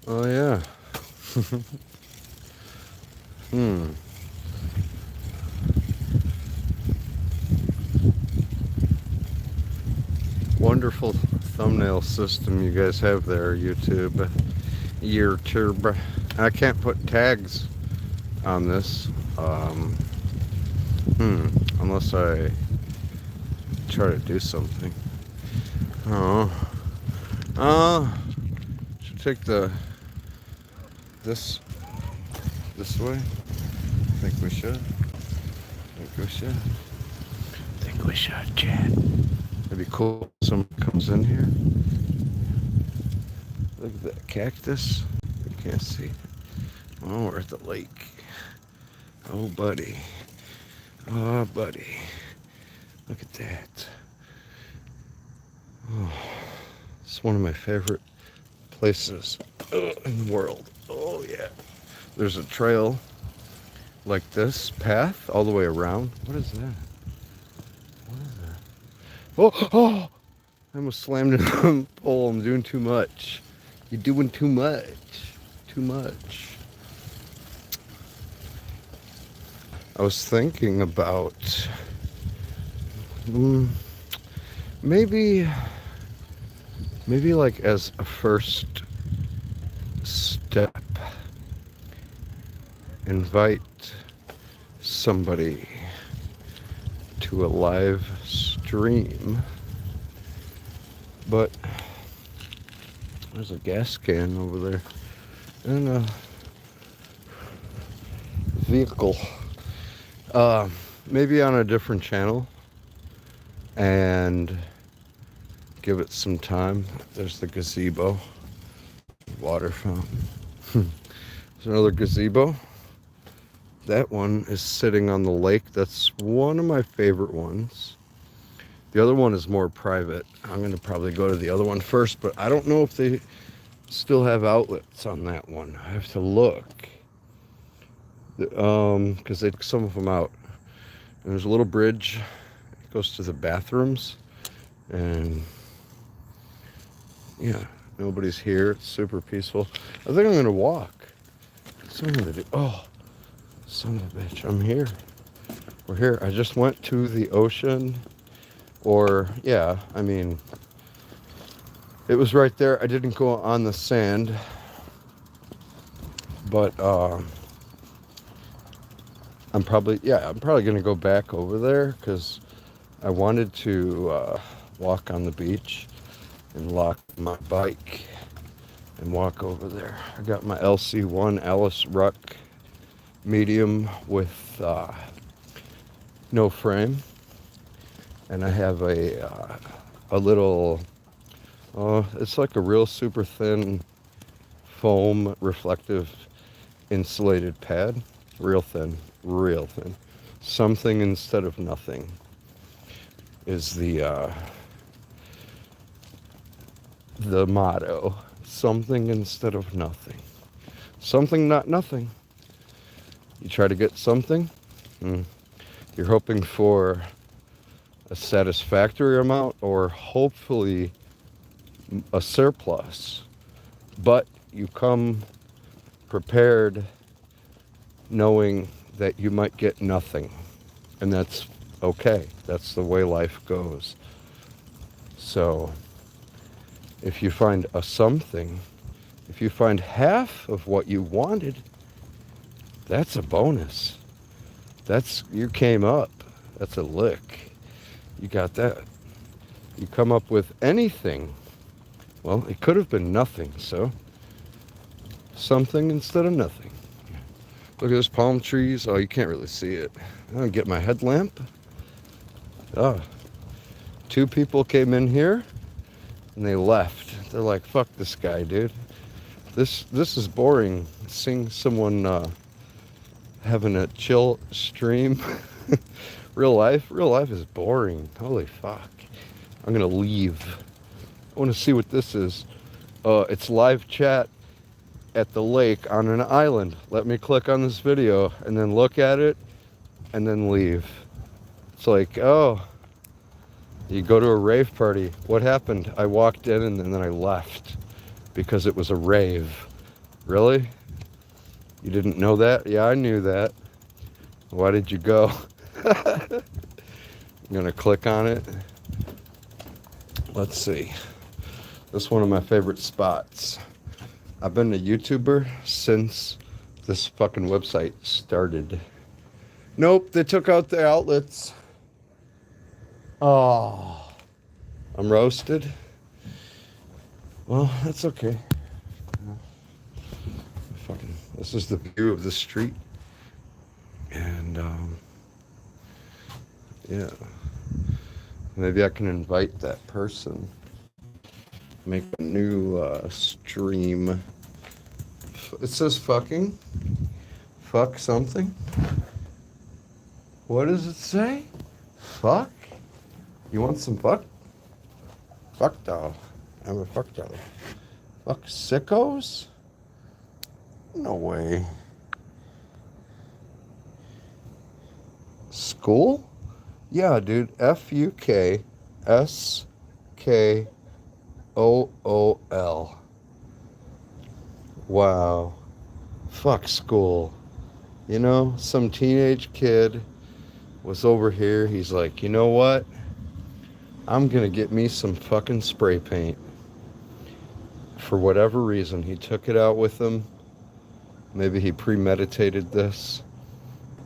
Oh yeah. Hmm. Wonderful thumbnail system you guys have there, YouTube. YouTube. I can't put tags on this. Um, Unless I try to do something. Oh. Should take this this way. Think we should. Think we should. Think we should, Chad. It'd be cool if someone comes in here. Look at that cactus. You can't see. Oh, we're at the lake. Oh, buddy. Oh, buddy. Look at that. Oh, it's one of my favorite places in the world. Oh, yeah. There's a trail like this path all the way around. What is that? What is that? Oh! I almost slammed into the pole. I'm doing too much. You're doing too much. Too much. I was thinking about maybe like as a first step, invite somebody to a live stream. But there's a gas can over there and a vehicle. Maybe on a different channel and give it some time. There's the gazebo, water fountain. There's another gazebo. That one is sitting on the lake. That's one of my favorite ones. The other one is more private. I'm going to probably go to the other one first, but I don't know if they still have outlets on that one. I have to look. Because they took some of them out. And there's a little bridge. It goes to the bathrooms. And yeah, nobody's here. It's super peaceful. I think I'm going to walk. Something to do. Oh, son of a bitch. I'm here. We're here. I just went to the ocean. Or, yeah, I mean, it was right there. I didn't go on the sand. But, I'm probably going to go back over there because I wanted to walk on the beach and lock my bike and walk over there. I got my LC1 Alice Ruck medium with no frame, and I have a little, it's like a real super thin foam reflective insulated pad, real thin. Something instead of nothing is the motto. Something instead of nothing. Something, not nothing. You try to get something, you're hoping for a satisfactory amount or hopefully a surplus, but you come prepared knowing that you might get nothing, and that's okay. That's the way life goes. So if you find a something, if you find half of what you wanted, that's a bonus. You came up. That's a lick. You got that. You come up with anything. Well, it could have been nothing, so something instead of nothing. Look at those palm trees. Oh, you can't really see it. I'll get my headlamp. Oh, two people came in here and they left. They're like, fuck this guy, dude. This is boring. Seeing someone having a chill stream. Real life is boring. Holy fuck. I'm gonna leave. I want to see what this is. It's live chat at the lake on an island. Let me click on this video and then look at it and then leave. It's like, oh, you go to a rave party. What happened? I walked in and then I left because it was a rave. Really? You didn't know that? Yeah, I knew that. Why did you go? I'm gonna click on it. Let's see. This is one of my favorite spots. I've been a YouTuber since this fucking website started. Nope, they took out the outlets. Oh, I'm roasted. Well, that's okay. Fucking, this is the view of the street. And, yeah. Maybe I can invite that person. Make a new stream. It says fucking. Fuck something. What does it say? Fuck? You want some fuck? Fuck doll. I'm a fuck doll. Fuck sickos? No way. School? Yeah, dude. FUKSKOOL. Wow. Fuck school. You know, some teenage kid was over here. He's like, you know what? I'm gonna get me some fucking spray paint. For whatever reason, he took it out with him. Maybe he premeditated this.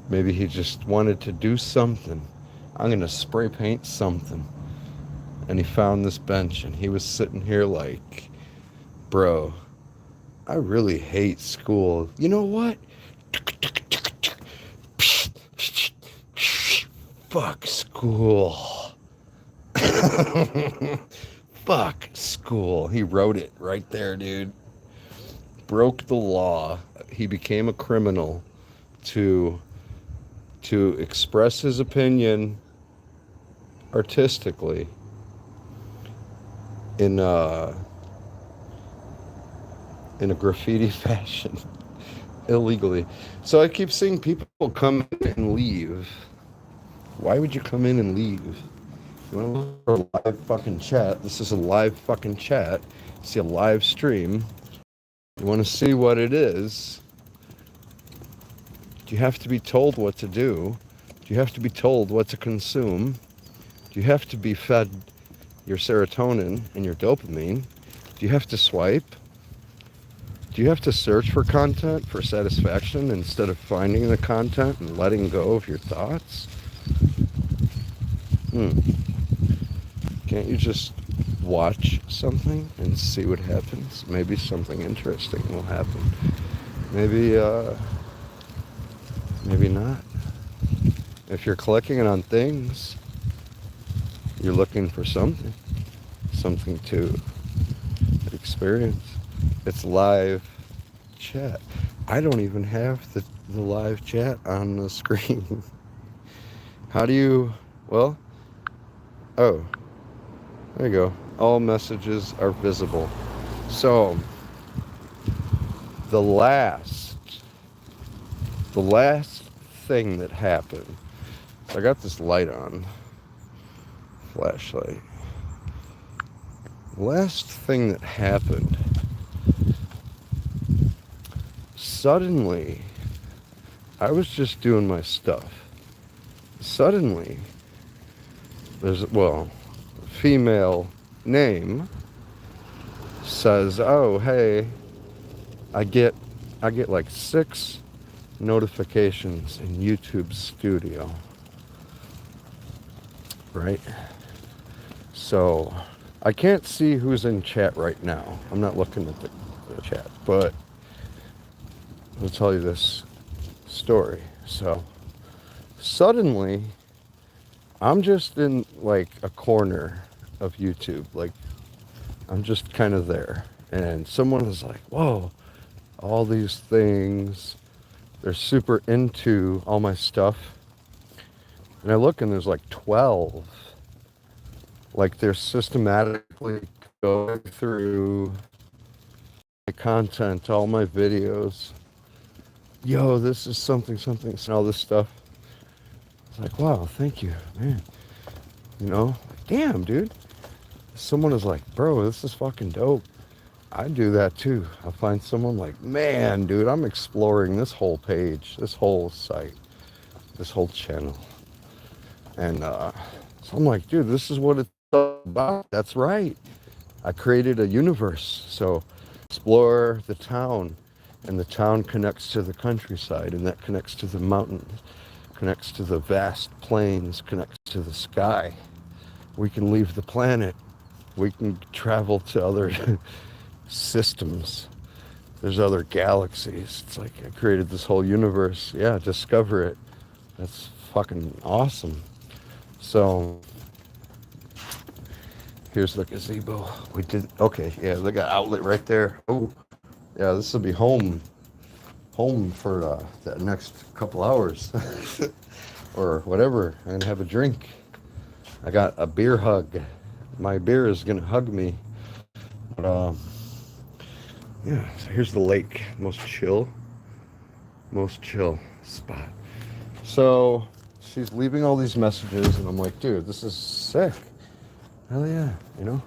Maybe he just wanted to do something. I'm gonna spray paint something. And he found this bench and he was sitting here like, bro, I really hate school. You know what? Fuck school. Fuck school. He wrote it right there, dude. Broke the law. He became a criminal to express his opinion artistically in a graffiti fashion illegally. So I keep seeing people come in and leave. Why would you come in and leave? You want to look for a live fucking chat? This is a live fucking chat. See a live stream. You want to see what it is? Do you have to be told what to do? Do you have to be told what to consume? Do you have to be fed your serotonin and your dopamine? Do you have to swipe? Do you have to search for content for satisfaction instead of finding the content and letting go of your thoughts? Can't you just watch something and see what happens? Maybe something interesting will happen. Maybe not. If you're clicking on things, you're looking for something to experience. It's live chat. I don't even have the live chat on the screen. How do you, well, oh, there you go. All messages are visible. So, the last thing that happened, I got this light on, flashlight. Last thing that happened, suddenly, I was just doing my stuff. Suddenly, there's, well, female name says, oh, hey, I get like 6 notifications in YouTube Studio, right? So I can't see who's in chat right now. I'm not looking at the chat, but I'll tell you this story. So suddenly I'm just in like a corner of YouTube, like I'm just kind of there, and someone is like, whoa, all these things, they're super into all my stuff, and I look and there's like 12, like they're systematically going through my content, all my videos. Yo, this is something, and all this stuff. It's like, wow, thank you, man. You know, like, damn, dude. Someone is like, bro, this is fucking dope. I do that too. I'll find someone like, man, dude, I'm exploring this whole page, this whole site, this whole channel. And so I'm like, dude, this is what it's all about. That's right. I created a universe. So explore the town, and the town connects to the countryside, and that connects to the mountains, connects to the vast plains, connects to the sky. We can leave the planet. We can travel to other systems. There's other galaxies. It's like I created this whole universe. Yeah, discover it. That's fucking awesome. So here's the gazebo. We did okay. Yeah, look at outlet right there. Oh, yeah. This will be home for the next couple hours, or whatever. I'm gonna have a drink. I got a beer hug. My beer is gonna hug me. But yeah. So here's the lake. Most chill spot. So she's leaving all these messages, and I'm like, dude, this is sick. Hell yeah, you know?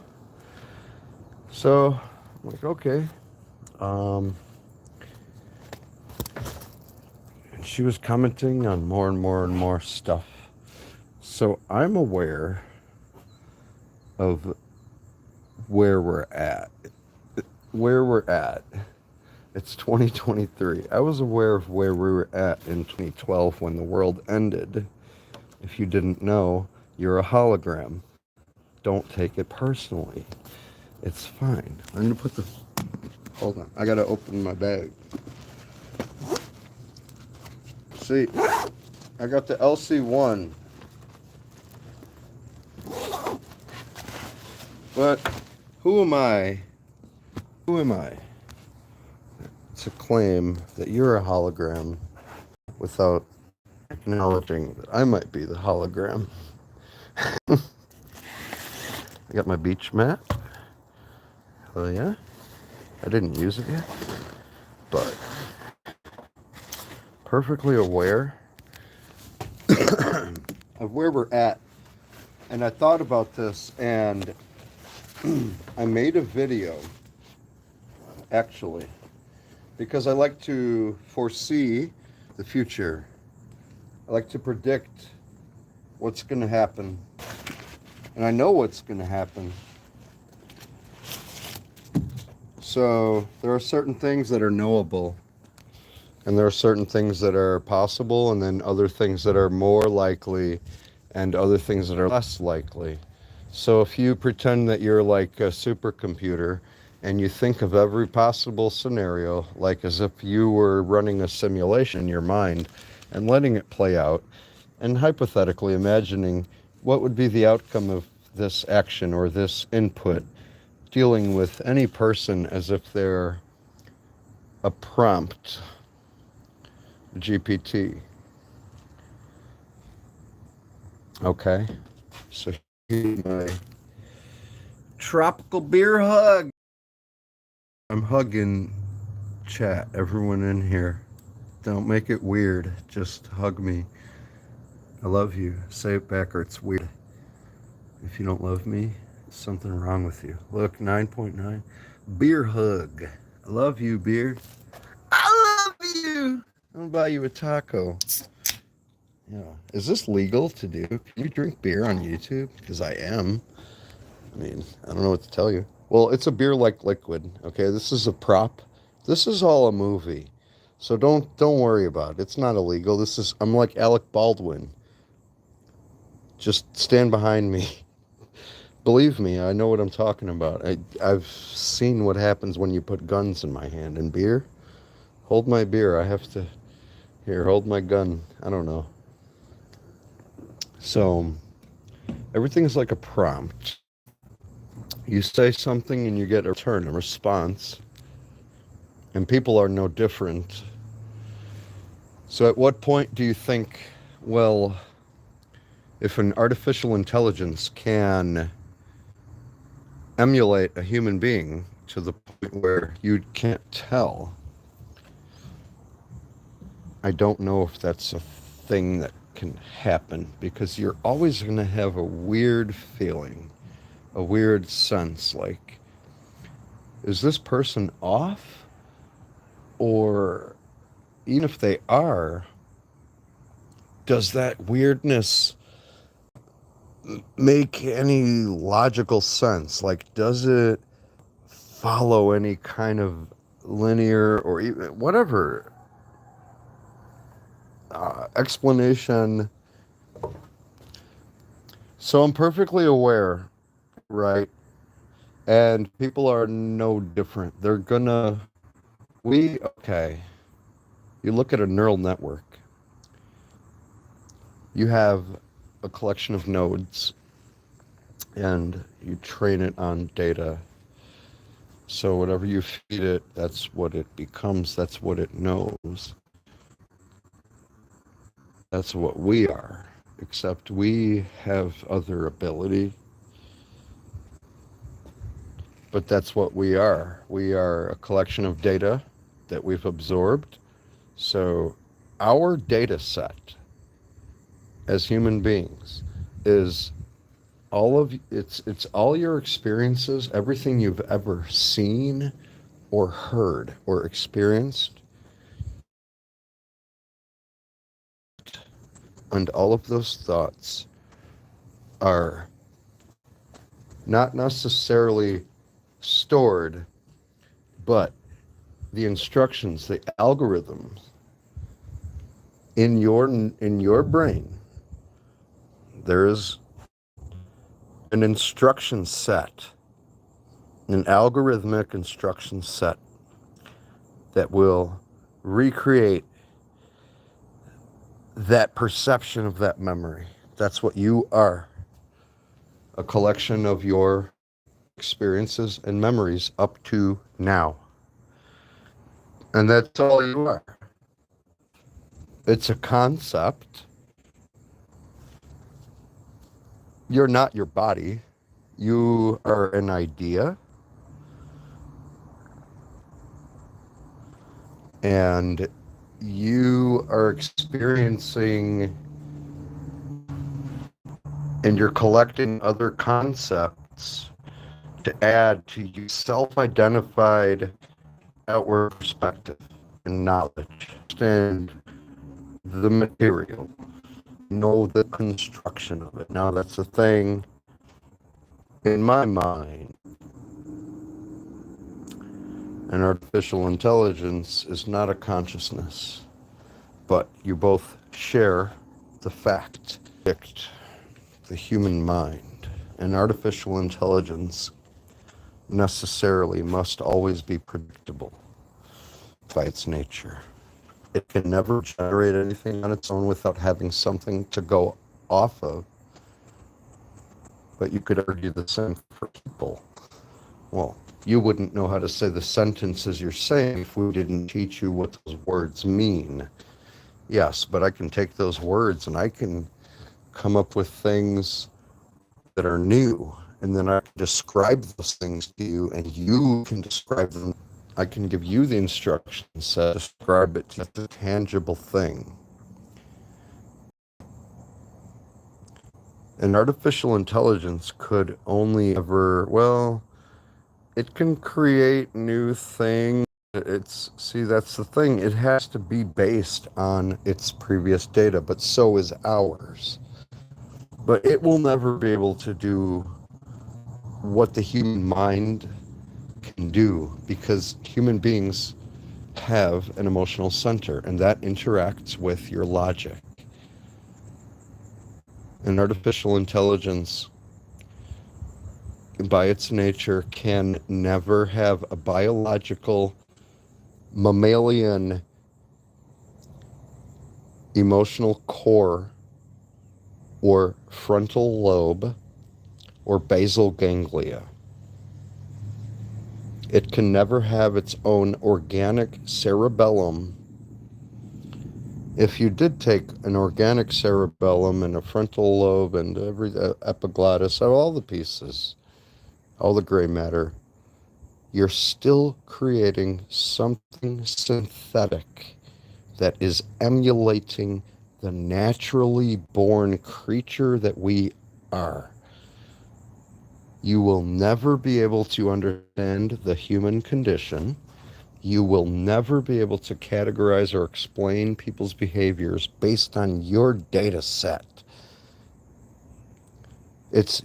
So I'm like, okay. And she was commenting on more and more and more stuff. So I'm aware of where we're at. It's 2023. I was aware of where we were at in 2012 when the world ended. If you didn't know, you're a hologram. Don't take it personally. It's fine. I'm gonna put the... Hold on. I gotta open my bag. See, I got the LC1. But who am I? Who am I to claim that you're a hologram without acknowledging that I might be the hologram? I got my beach mat. Oh yeah? I didn't use it yet, but perfectly aware of where we're at. And I thought about this, and I made a video, actually, because I like to foresee the future. I like to predict what's going to happen. And I know what's going to happen. So there are certain things that are knowable. And there are certain things that are possible, and then other things that are more likely, and other things that are less likely. So if you pretend that you're like a supercomputer, and you think of every possible scenario, like as if you were running a simulation in your mind, and letting it play out, and hypothetically imagining what would be the outcome of this action or this input, dealing with any person as if they're a prompt GPT. Okay, so here's my tropical beer hug. I'm hugging chat, everyone in here. Don't make it weird, just hug me. I love you. Say it back or it's weird. If you don't love me, there's something wrong with you. Look, 9.9. Beer hug. I love you, beer. I love you. I'm gonna buy you a taco. Yeah. Is this legal to do? Can you drink beer on YouTube? Because I am. I mean, I don't know what to tell you. Well, it's a beer-like liquid. Okay, this is a prop. This is all a movie. So don't worry about it. It's not illegal. I'm like Alec Baldwin. Just stand behind me. Believe me, I know what I'm talking about. I've seen what happens when you put guns in my hand. And beer? Hold my beer. I have to... Here, hold my gun. I don't know. So, everything's like a prompt. You say something and you get a return, a response. And people are no different. So at what point do you think, well, if an artificial intelligence can emulate a human being to the point where you can't tell, I don't know if that's a thing that can happen, because you're always going to have a weird feeling, a weird sense, like is this person off? Or even if they are, does that weirdness make any logical sense? Like, does it follow any kind of linear or even whatever explanation? So I'm perfectly aware, right? And people are no different. They're gonna, okay, you look at a neural network, you have a collection of nodes and you train it on data. So whatever you feed it, that's what it becomes, that's what it knows. That's what we are, except we have other ability. But that's what we are. We are a collection of data that we've absorbed. So our data set as human beings is it's all your experiences, everything you've ever seen or heard or experienced, and all of those thoughts are not necessarily stored, but the instructions, the algorithms in your brain, there is an instruction set, an algorithmic instruction set that will recreate that perception of that memory. That's what you are, a collection of your experiences and memories up to now. And that's all you are. It's a concept. You're not your body. You are an idea. And you are experiencing and you're collecting other concepts to add to your self-identified outward perspective and knowledge. And the material, know the construction of it. Now that's the thing in my mind. An artificial intelligence is not a consciousness, but you both share the fact. The human mind. An artificial intelligence necessarily must always be predictable by its nature. It can never generate anything on its own without having something to go off of. But you could argue the same for people. Well, you wouldn't know how to say the sentences you're saying if we didn't teach you what those words mean. Yes, but I can take those words and I can come up with things that are new, and then I can describe those things to you, and you can describe them. I can give you the instructions set, describe it to the tangible thing. An artificial intelligence could only ever, well, it can create new things. That's the thing. It has to be based on its previous data, but so is ours. But it will never be able to do what the human mind can do, because human beings have an emotional center, and that interacts with your logic. An artificial intelligence, by its nature, can never have a biological mammalian emotional core or frontal lobe or basal ganglia. It can never have its own organic cerebellum. If you did take an organic cerebellum and a frontal lobe and every epiglottis, all the pieces, all the gray matter, you're still creating something synthetic that is emulating the naturally born creature that we are. You will never be able to understand the human condition. You will never be able to categorize or explain people's behaviors based on your data set. It's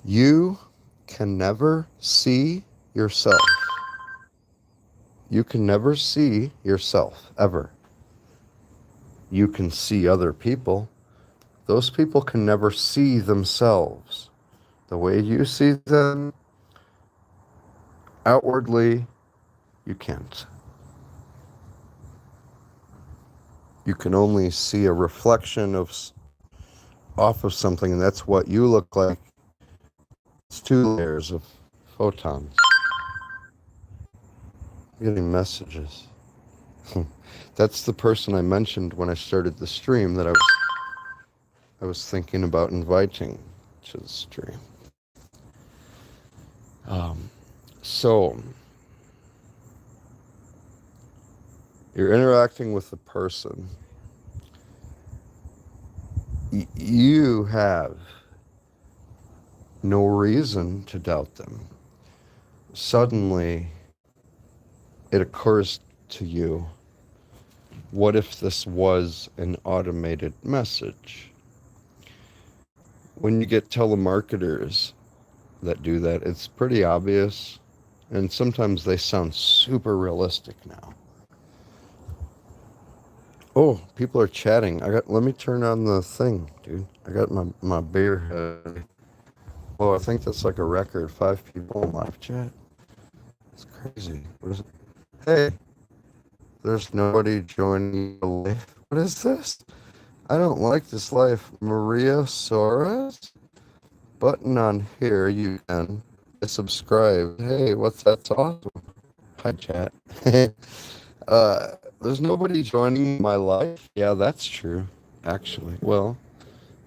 you can never see yourself. You can never see yourself ever. You can see other people. Those people can never see themselves. The way you see them outwardly, you can't. You can only see a reflection off of something, and that's what you look like. It's 2 layers of photons. I'm getting messages. That's the person I mentioned when I started the stream that I was thinking about inviting to the stream. So you're interacting with the person. You have no reason to doubt them. Suddenly, it occurs to you, what if this was an automated message? When you get telemarketers that do that, it's pretty obvious, and sometimes they sound super realistic now. Oh, people are chatting. Let me turn on the thing, dude. I got my beer. Oh, I think that's like a record. 5 people in live chat. It's crazy. What is it? Hey, there's nobody joining the live. What is this? I don't like this life. Maria Soares? Button on here, you can subscribe. Hey, what's that? That's awesome. Hi, chat. There's nobody joining my life. Yeah, that's true. Actually, well,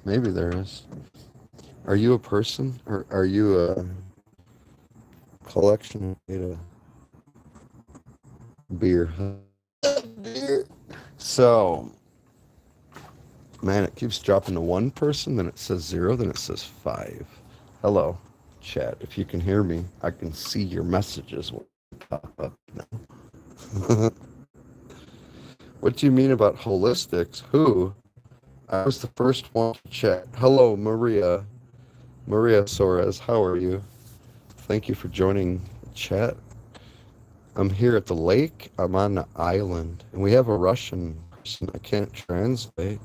maybe there is. Are you a person, or are you a collection of data? Beer. Beer. So, man, it keeps dropping to 1 person, then it says 0, then it says 5. Hello, chat. If you can hear me, I can see your messages pop up now. What do you mean about holistics? Who? I was the first one to chat. Hello, Maria. Maria Soares, how are you? Thank you for joining the chat. I'm here at the lake. I'm on the island. And we have a Russian person I can't translate.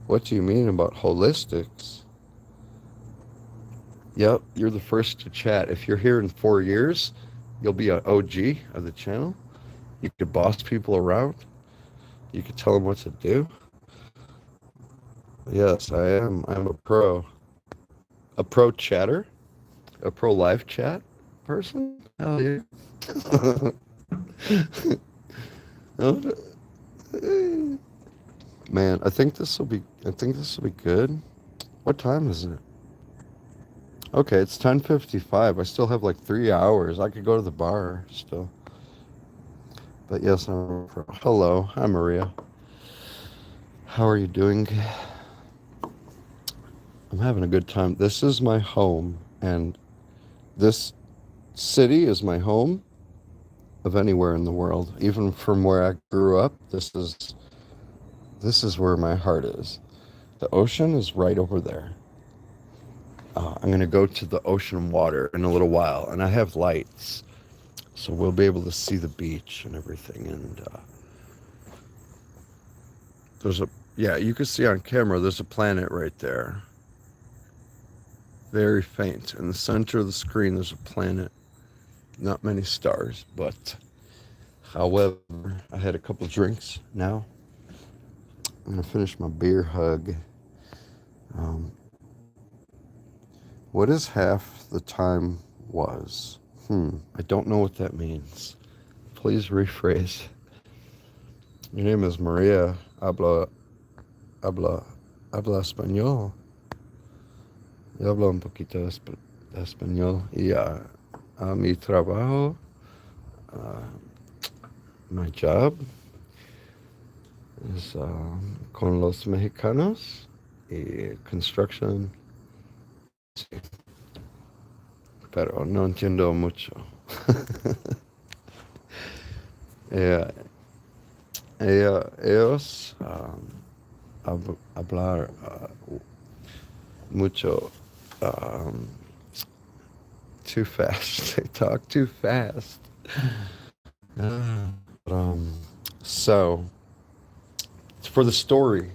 What do you mean about holistics? Yep, you're the first to chat. If you're here in 4 years, you'll be an OG of the channel. You could boss people around. You could tell them what to do. Yes, I am. I'm a pro. A pro chatter? A pro live chat person? Hell yeah. Man, I think this will be good. What time is it? Okay, it's 10:55. I still have like 3 hours. I could go to the bar still. But yes, I'm a pro. Hello, hi Maria. How are you doing? I'm having a good time. This is my home, and this city is my home of anywhere in the world. Even from where I grew up, this is where my heart is. The ocean is right over there. I'm going to go to the ocean water in a little while, and I have lights, so we'll be able to see the beach and everything. And you can see on camera, there's a planet right there. Very faint. In the center of the screen, there's a planet. Not many stars, but however, I had a couple drinks now. I'm going to finish my beer hug. What is half the time was? I don't know what that means. Please rephrase. Your name is Maria. Habla español. Yo hablo un poquito español. Y a mi trabajo, my job is con los mexicanos. construction. Sí, pero no entiendo mucho. Eh, ellos hablar mucho um, too fast. They talk too fast. Ah. So for the story,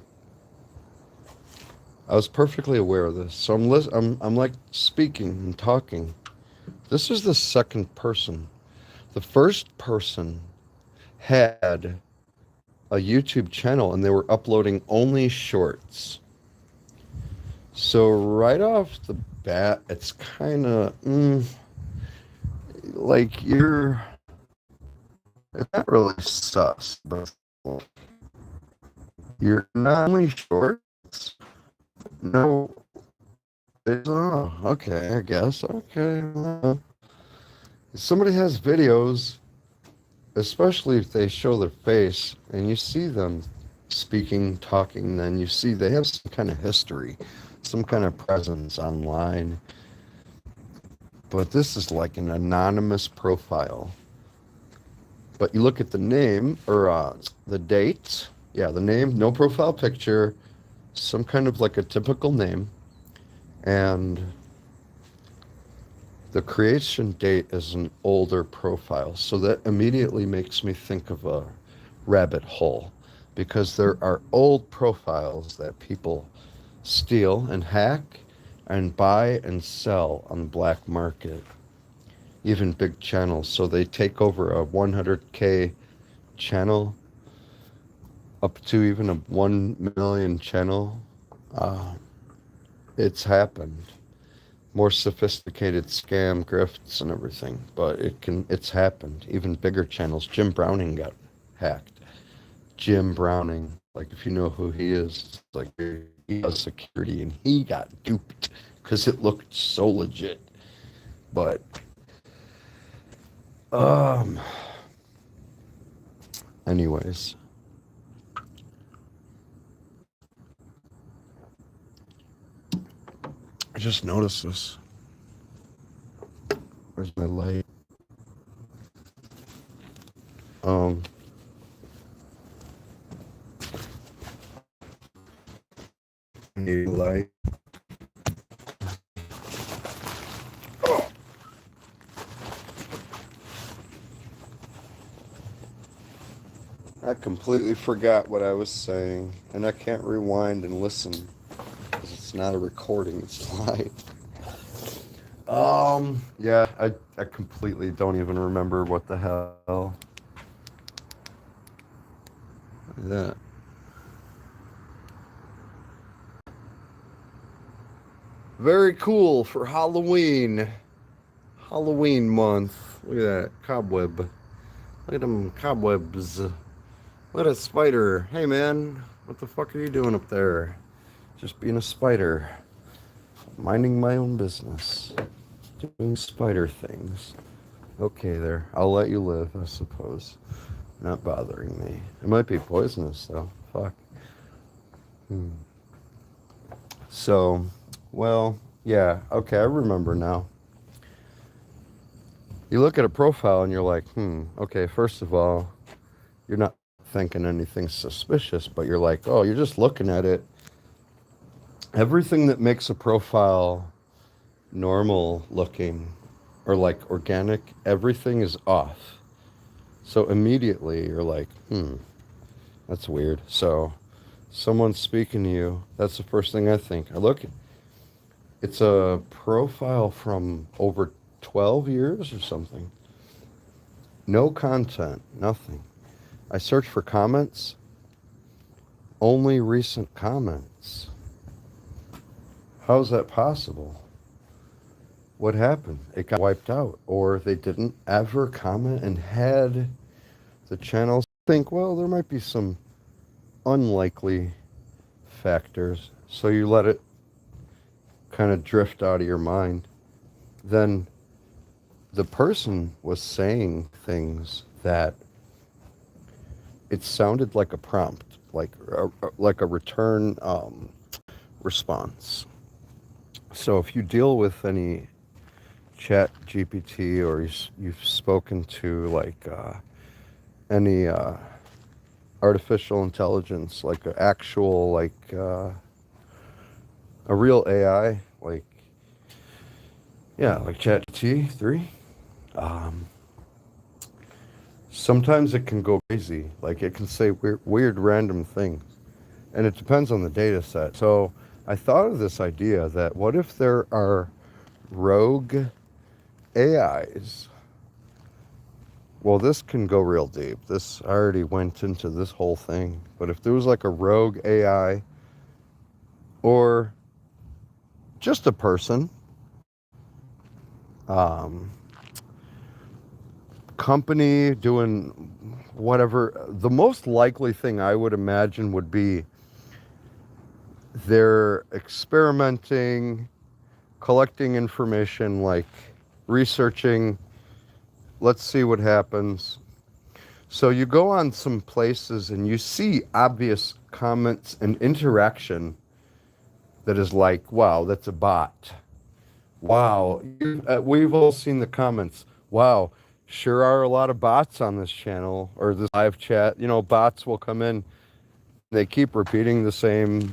I was perfectly aware of this. So I'm like speaking and talking. This is the second person. The first person had a YouTube channel and they were uploading only shorts. So right off the bat, it's kind of like it's not really sus, but you're not only shorts. No, it's, oh, okay, I guess. Okay. If somebody has videos, especially if they show their face and you see them speaking, talking, then you see they have some kind of history, some kind of presence online. But this is like an anonymous profile. But you look at the name or the date. Yeah, the name, no profile picture, some kind of like a typical name. And the creation date is an older profile. So that immediately makes me think of a rabbit hole because there are old profiles that people steal and hack and buy and sell on the black market, even big channels. So they take over a 100K channel up to even a 1 million channel. Uh, it's happened. More sophisticated scam grifts and everything, but it's happened. Even bigger channels. Jim Browning got hacked. Jim Browning, like if you know who he is, like he does security and he got duped because it looked so legit. But um anyways, I just noticed this. Where's my light? Um Need light. I completely forgot what I was saying, and I can't rewind and listen because it's not a recording; it's live. Yeah, I completely don't even remember what the hell. That very cool for Halloween. Halloween month. Look at that cobweb. Look at them cobwebs. Look at a spider. Hey man, what the fuck are you doing up there? Just being a spider, minding my own business, doing spider things. Okay, there. I'll let you live, I suppose. Not bothering me. It might be poisonous, though. Fuck. Hmm. So, well, yeah. Okay, I remember now. You look at a profile and you're like, okay, first of all, you're not thinking anything suspicious, but you're like, oh, you're just looking at it. Everything that makes a profile normal looking or like organic, everything is off. So immediately you're like, that's weird. So someone's speaking to you. That's the first thing I think. I look, it's a profile from over 12 years or something. No content, nothing. I search for comments, only recent comments. How's that possible? What happened? It got wiped out, or they didn't ever comment and had the channels think, well, there might be some unlikely factors. So you let it kind of drift out of your mind. Then the person was saying things that it sounded like a prompt, like a return response. So if you deal with any chat GPT, or you've spoken to like any artificial intelligence, like an actual, like a real AI, like, yeah, like ChatGPT 3, um, sometimes it can go crazy. Like it can say weird random things. And it depends on the data set. So I thought of this idea that what if there are rogue AIs? Well, this can go real deep. This I already went into this whole thing. But if there was like a rogue AI, or just a person, um, company doing whatever, the most likely thing I would imagine would be they're experimenting, collecting information, like researching, let's see what happens. So you go on some places and you see obvious comments and interaction that is like, wow, that's a bot. Wow, we've all seen the comments. Wow, sure are a lot of bots on this channel or this live chat. You know, bots will come in, they keep repeating the same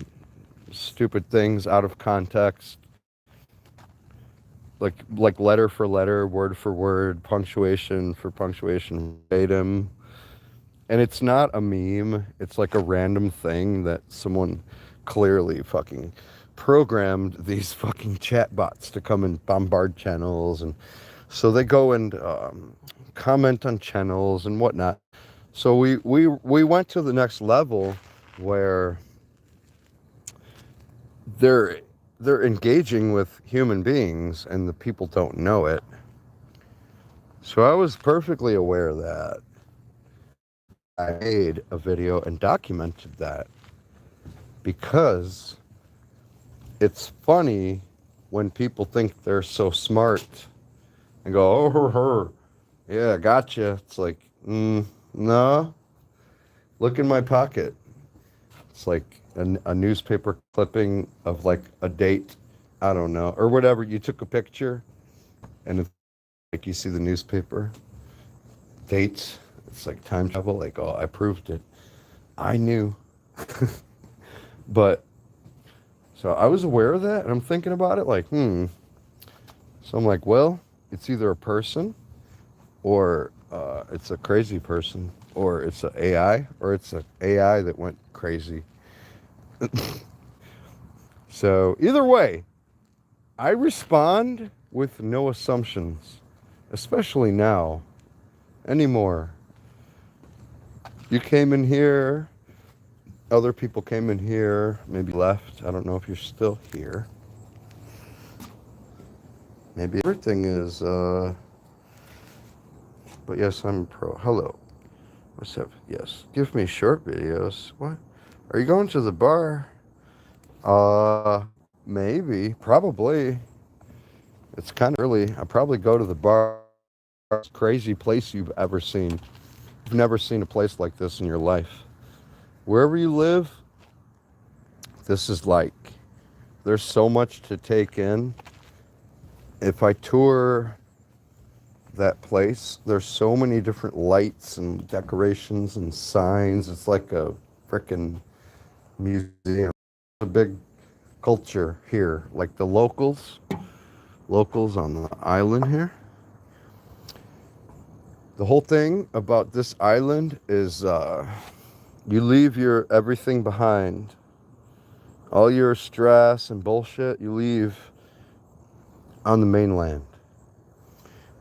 stupid things out of context, like letter for letter, word for word, punctuation for punctuation, verbatim. And it's not a meme. It's like a random thing that someone clearly fucking programmed these fucking chatbots to come and bombard channels. And so they go and comment on channels and whatnot. So we went to the next level where they're they're engaging with human beings and the people don't know it. So I was perfectly aware of that. I made a video and documented that because it's funny when people think they're so smart and go, oh, her, yeah, gotcha. It's like, no, look in my pocket. It's like a newspaper clipping of like a date, I don't know, or whatever. You took a picture and it's like you see the newspaper dates. It's like time travel, like, oh, I proved it. I knew. But so I was aware of that and I'm thinking about it like, So I'm like, well, it's either a person or it's a crazy person, or it's an AI, or it's an AI that went crazy. So either way, I respond with no assumptions, especially now anymore. You came in here, other people came in here, maybe left. I don't know if you're still here. Maybe everything is, but yes, I'm pro. Hello. What's up? Yes. Give me short videos. What? Are you going to the bar? Maybe. Probably. It's kind of early. I probably go to the bar. Crazy place you've ever seen. You've never seen a place like this in your life. Wherever you live, this is like, there's so much to take in. If I tour that place, there's so many different lights and decorations and signs. It's like a frickin' museum. A big culture here, like the locals on the island here. The whole thing about this island is you leave your everything behind. All your stress and bullshit, you leave on the mainland.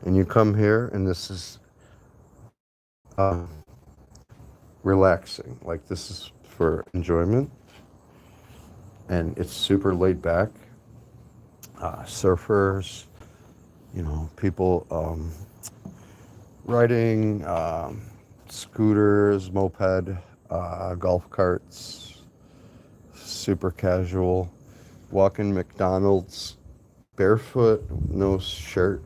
And you come here, and this is relaxing. Like, this is for enjoyment. And it's super laid back. Surfers, you know, people riding scooters, moped, golf carts, super casual, walking McDonald's barefoot, no shirt.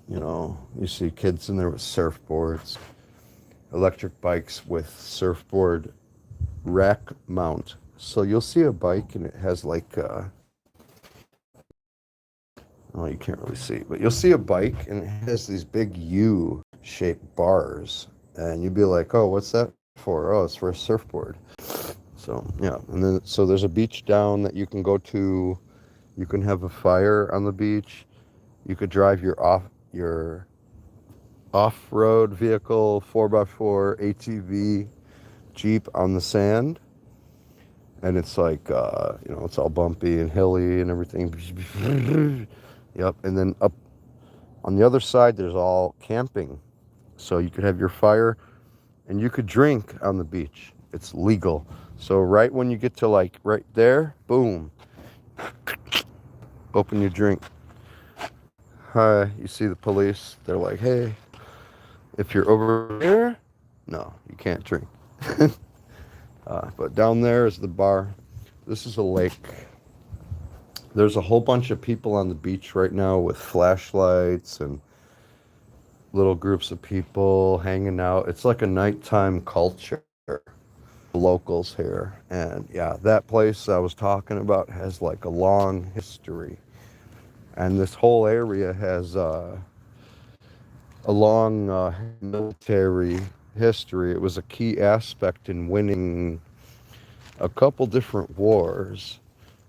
You know, you see kids in there with surfboards, electric bikes with surfboard rack mount So you'll see a bike and it has like, oh, you can't really see, but you'll see a bike and it has these big U-shaped bars. And you'd be like, oh, what's that for? Oh, it's for a surfboard. So, yeah. And then, so there's a beach down that you can go to. You can have a fire on the beach. You could drive your off-road vehicle, 4x4, ATV, Jeep on the sand. And it's like, it's all bumpy and hilly and everything. Yep. And then up on the other side, there's all camping. So you could have your fire and you could drink on the beach. It's legal. So right when you get to like right there, boom, open your drink. Hi, you see the police. They're like, hey, if you're over there, no, you can't drink. But down there is the bar. This is a lake. There's a whole bunch of people on the beach right now with flashlights and little groups of people hanging out. It's like a nighttime culture. Locals here. And yeah, that place I was talking about has like a long history. And this whole area has a long military history. It was a key aspect in winning a couple different wars.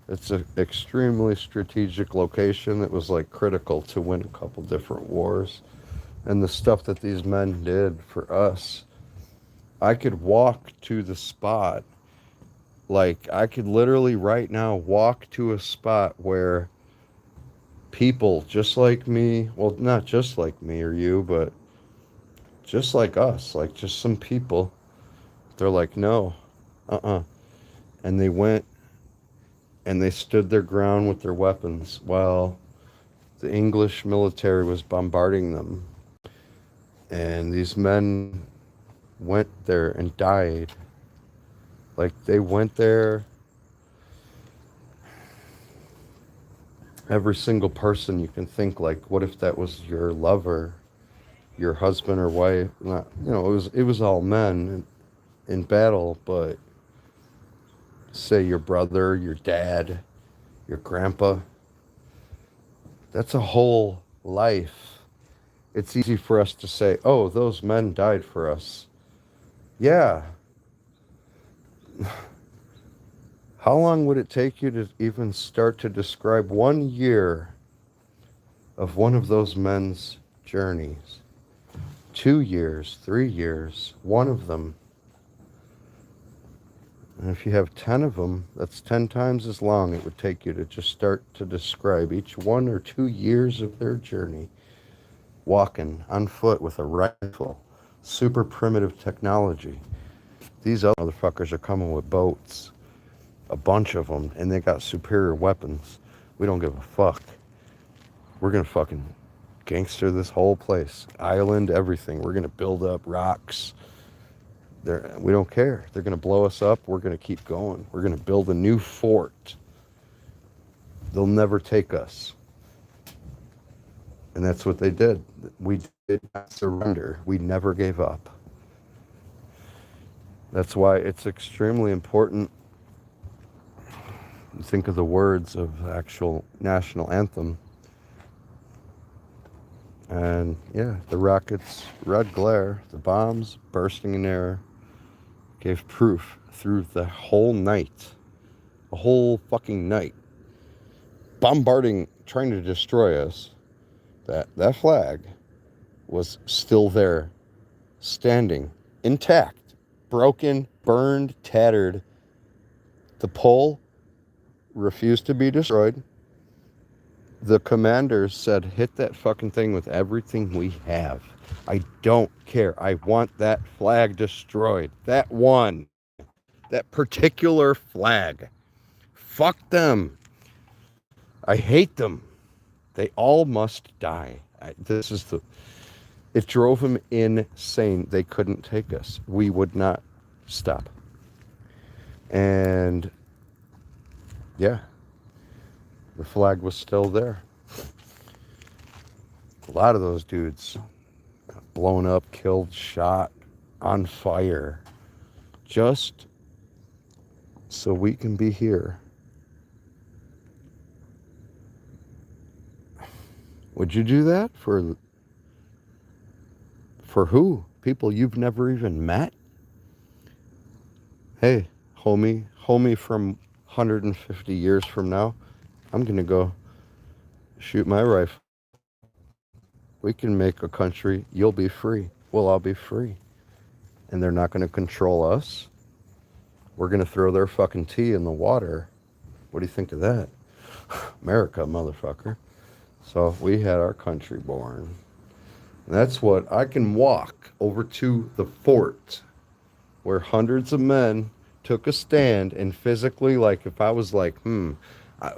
It's an extremely strategic location that was like critical to win a couple different wars. And the stuff that these men did for us, I could walk to the spot. Like, I could literally right now walk to a spot where people just like me, well, not just like me or you, but just like us, like just some people, they're like, no, and they went and they stood their ground with their weapons while the English military was bombarding them. And these men went there and died. Like, they went there. Every single person you can think, like, what if that was your lover, your husband or wife? Not, it was all men in battle, but say your brother, your dad, your grandpa. That's a whole life. It's easy for us to say, oh, those men died for us. Yeah. How long would it take you to even start to describe 1 year of one of those men's journeys? 2 years, 3 years, one of them. And if you have 10 of them, that's 10 times as long it would take you to just start to describe each 1 or 2 years of their journey. Walking on foot with a rifle, super primitive technology. These other motherfuckers are coming with boats, a bunch of them, and they got superior weapons. We don't give a fuck. We're gonna fucking gangster this whole place, island, everything. We're gonna build up rocks. We don't care. They're gonna blow us up. We're gonna keep going. We're gonna build a new fort. They'll never take us. And that's what they did. We did not surrender. We never gave up. That's why it's extremely important. Think of the words of the actual national anthem. And yeah, the rockets' red glare, the bombs bursting in air, gave proof through the whole night, a whole fucking night, bombarding, trying to destroy us, that flag was still there, standing, intact, broken, burned, tattered. The pole refused to be destroyed. The commanders said, hit that fucking thing with everything we have. I don't care. I want that flag destroyed. That one. That particular flag. Fuck them. I hate them. They all must die. It drove them insane. They couldn't take us. We would not stop. And yeah. The flag was still there. A lot of those dudes got blown up, killed, shot, on fire. Just so we can be here. Would you do that for who? People you've never even met? Hey, homie from 150 years from now, I'm going to go shoot my rifle. We can make a country. You'll be free. We'll all be free. And they're not going to control us. We're going to throw their fucking tea in the water. What do you think of that? America, motherfucker. So we had our country born. And that's what I can walk over to the fort where hundreds of men took a stand and physically, like if I was like,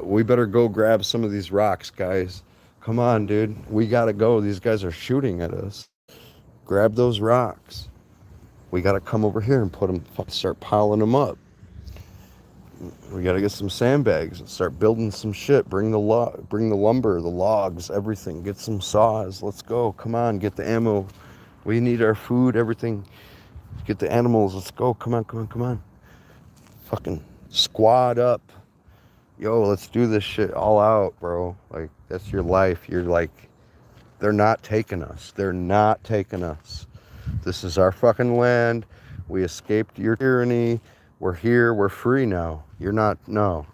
we better go grab some of these rocks, guys. Come on, dude. We got to go. These guys are shooting at us. Grab those rocks. We got to come over here and start piling them up. We got to get some sandbags and start building some shit. Bring the lumber, the logs, everything. Get some saws. Let's go. Come on, get the ammo. We need our food, everything. Get the animals. Let's go. Come on. Fucking squad up. Yo, let's do this shit all out, bro. Like, that's your life. You're like, they're not taking us. This is our fucking land. We escaped your tyranny. We're here. We're free now. You're not, no.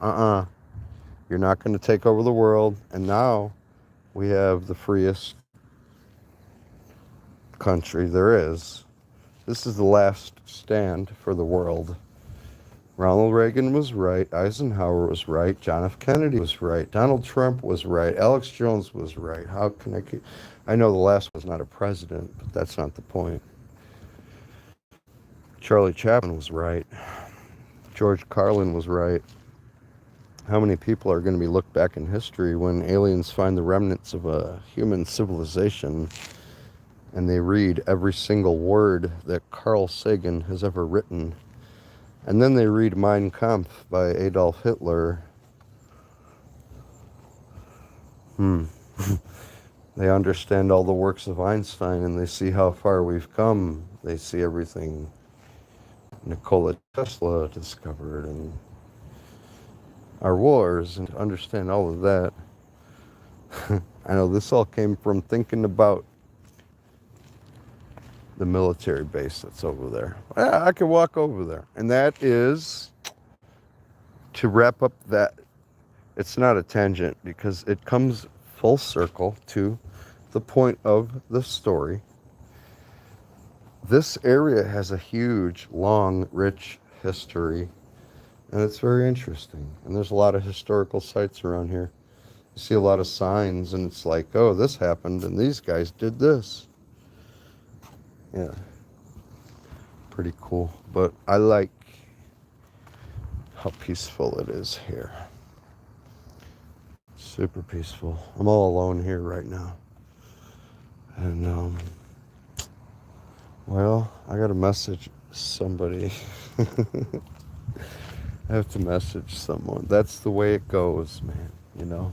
You're not going to take over the world. And now we have the freest country there is. This is the last stand for the world. Ronald Reagan was right. Eisenhower was right. John F. Kennedy was right. Donald Trump was right. Alex Jones was right. How can I keep... I know the last one was not a president, but that's not the point. Charlie Chaplin was right. George Carlin was right. How many people are going to be looked back in history when aliens find the remnants of a human civilization and they read every single word that Carl Sagan has ever written? And then they read Mein Kampf by Adolf Hitler. They understand all the works of Einstein and they see how far we've come. They see everything Nikola Tesla discovered and our wars, and to understand all of that. I know this all came from thinking about the military base that's over there. Yeah, I can walk over there. And that is, to wrap up that, it's not a tangent because it comes full circle to the point of the story. This area has a huge, long, rich history, and it's very interesting. And there's a lot of historical sites around here. You see a lot of signs, and it's like, oh, this happened, and these guys did this. Yeah, pretty cool. But I like how peaceful it is here. Super peaceful. I'm all alone here right now. And, well, I gotta message somebody. I have to message someone. That's the way it goes, man, you know?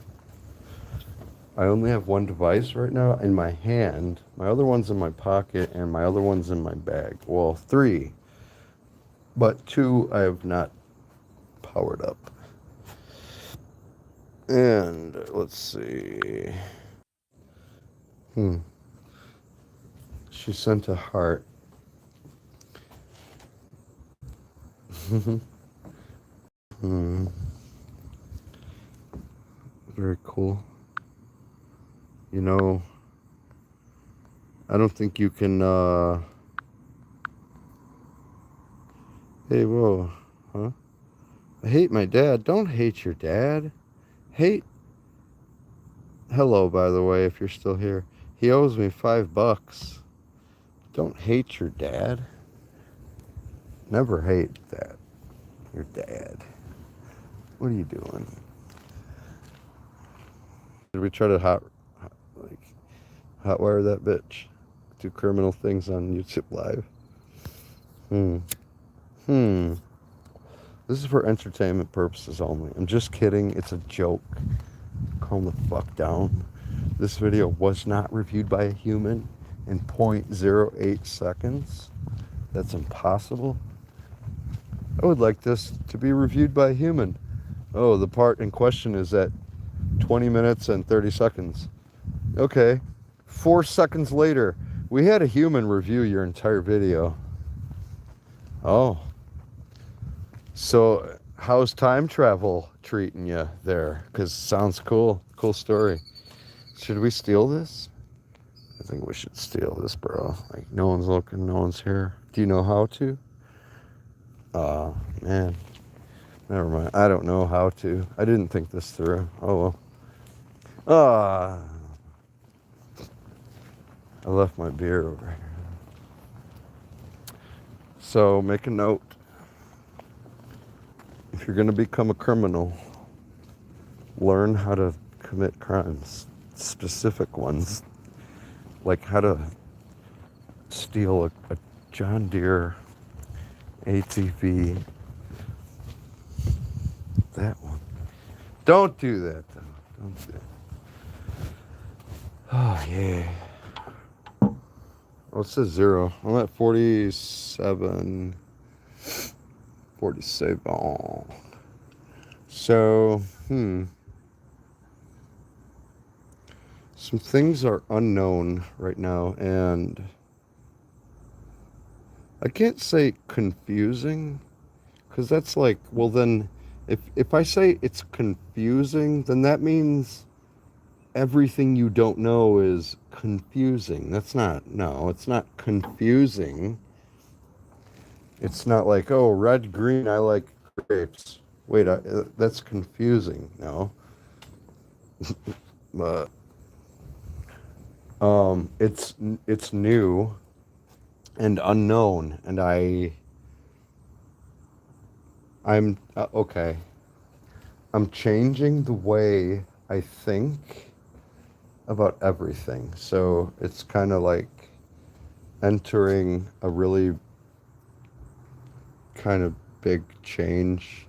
I only have one device right now in my hand. My other one's in my pocket, and my other one's in my bag. Well, 3. But 2 I have not powered up. And let's see. She sent a heart. Very cool. You know, I don't think you can, hey, whoa, huh? I hate my dad. Don't hate your dad. Hate, hello, by the way, if you're still here. He owes me $5. Don't hate your dad. Never hate that. Your dad. What are you doing? Did we try to hotwire that bitch? Do criminal things on YouTube Live? This is for entertainment purposes only. I'm just kidding. It's a joke. Calm the fuck down. This video was not reviewed by a human in 0.08 seconds. That's impossible. I would like this to be reviewed by a human. Oh, the part in question is at 20 minutes and 30 seconds. Okay. 4 seconds later, we had a human review your entire video. Oh. So, how's time travel treating you there? Because sounds cool. Cool story. Should we steal this? I think we should steal this, bro. Like, no one's looking, no one's here. Do you know how to? Man. Never mind. I don't know how to. I didn't think this through. Oh, well. Ah. I left my beer over here. So, make a note. If you're going to become a criminal, learn how to commit crimes. Specific ones. Like how to steal a John Deere ATV. That one. Don't do that, though. Don't do that. Oh, yeah. Oh, it says 0. I'm at 47. 47. So, some things are unknown right now, and I can't say confusing, because that's like, well then, if I say it's confusing, then that means everything you don't know is confusing. That's not, no, it's not confusing. It's not like, oh, red, green, I like grapes. Wait, that's confusing. No. But it's new and unknown, and I'm okay. I'm changing the way I think about everything. So it's kind of like entering a really kind of big change.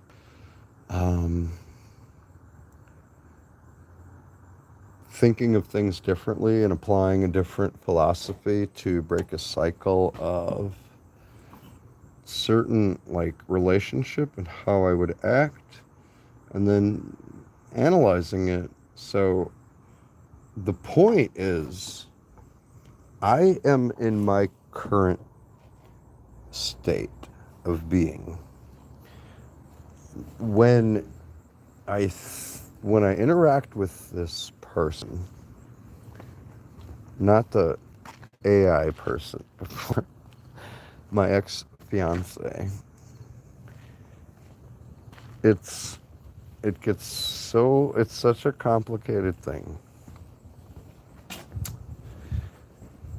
Thinking of things differently and applying a different philosophy to break a cycle of certain like relationship and how I would act, and then analyzing it. So the point is, I am in my current state of being. When I interact with this person, not the AI person, before my ex-fiance, it's such a complicated thing,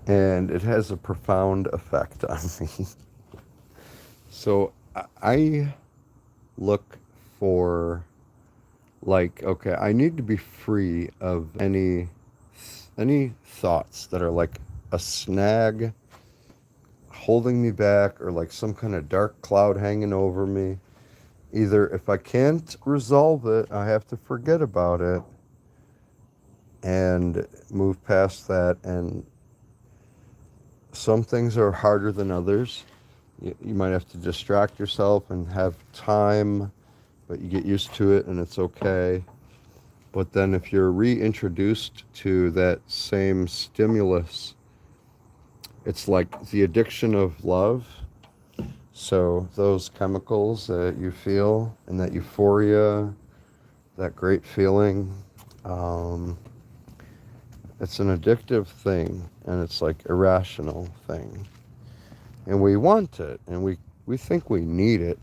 and it has a profound effect on me. So I look for, like, okay, I need to be free of any thoughts that are like a snag holding me back, or like some kind of dark cloud hanging over me. Either if I can't resolve it, I have to forget about it and move past that. And some things are harder than others. You might have to distract yourself and have time, but you get used to it and it's okay. But then if you're reintroduced to that same stimulus, it's like the addiction of love. So those chemicals that you feel and that euphoria, that great feeling, it's an addictive thing, and it's like irrational thing. And we want it, and we think we need it.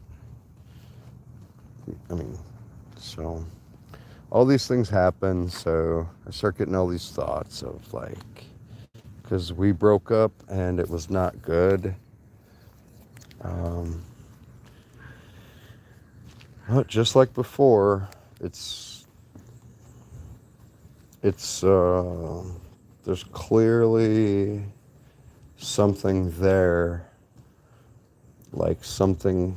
I mean, so all these things happen, so I start getting all these thoughts of like, because we broke up and it was not good. But just like before, it's there's clearly something there, like something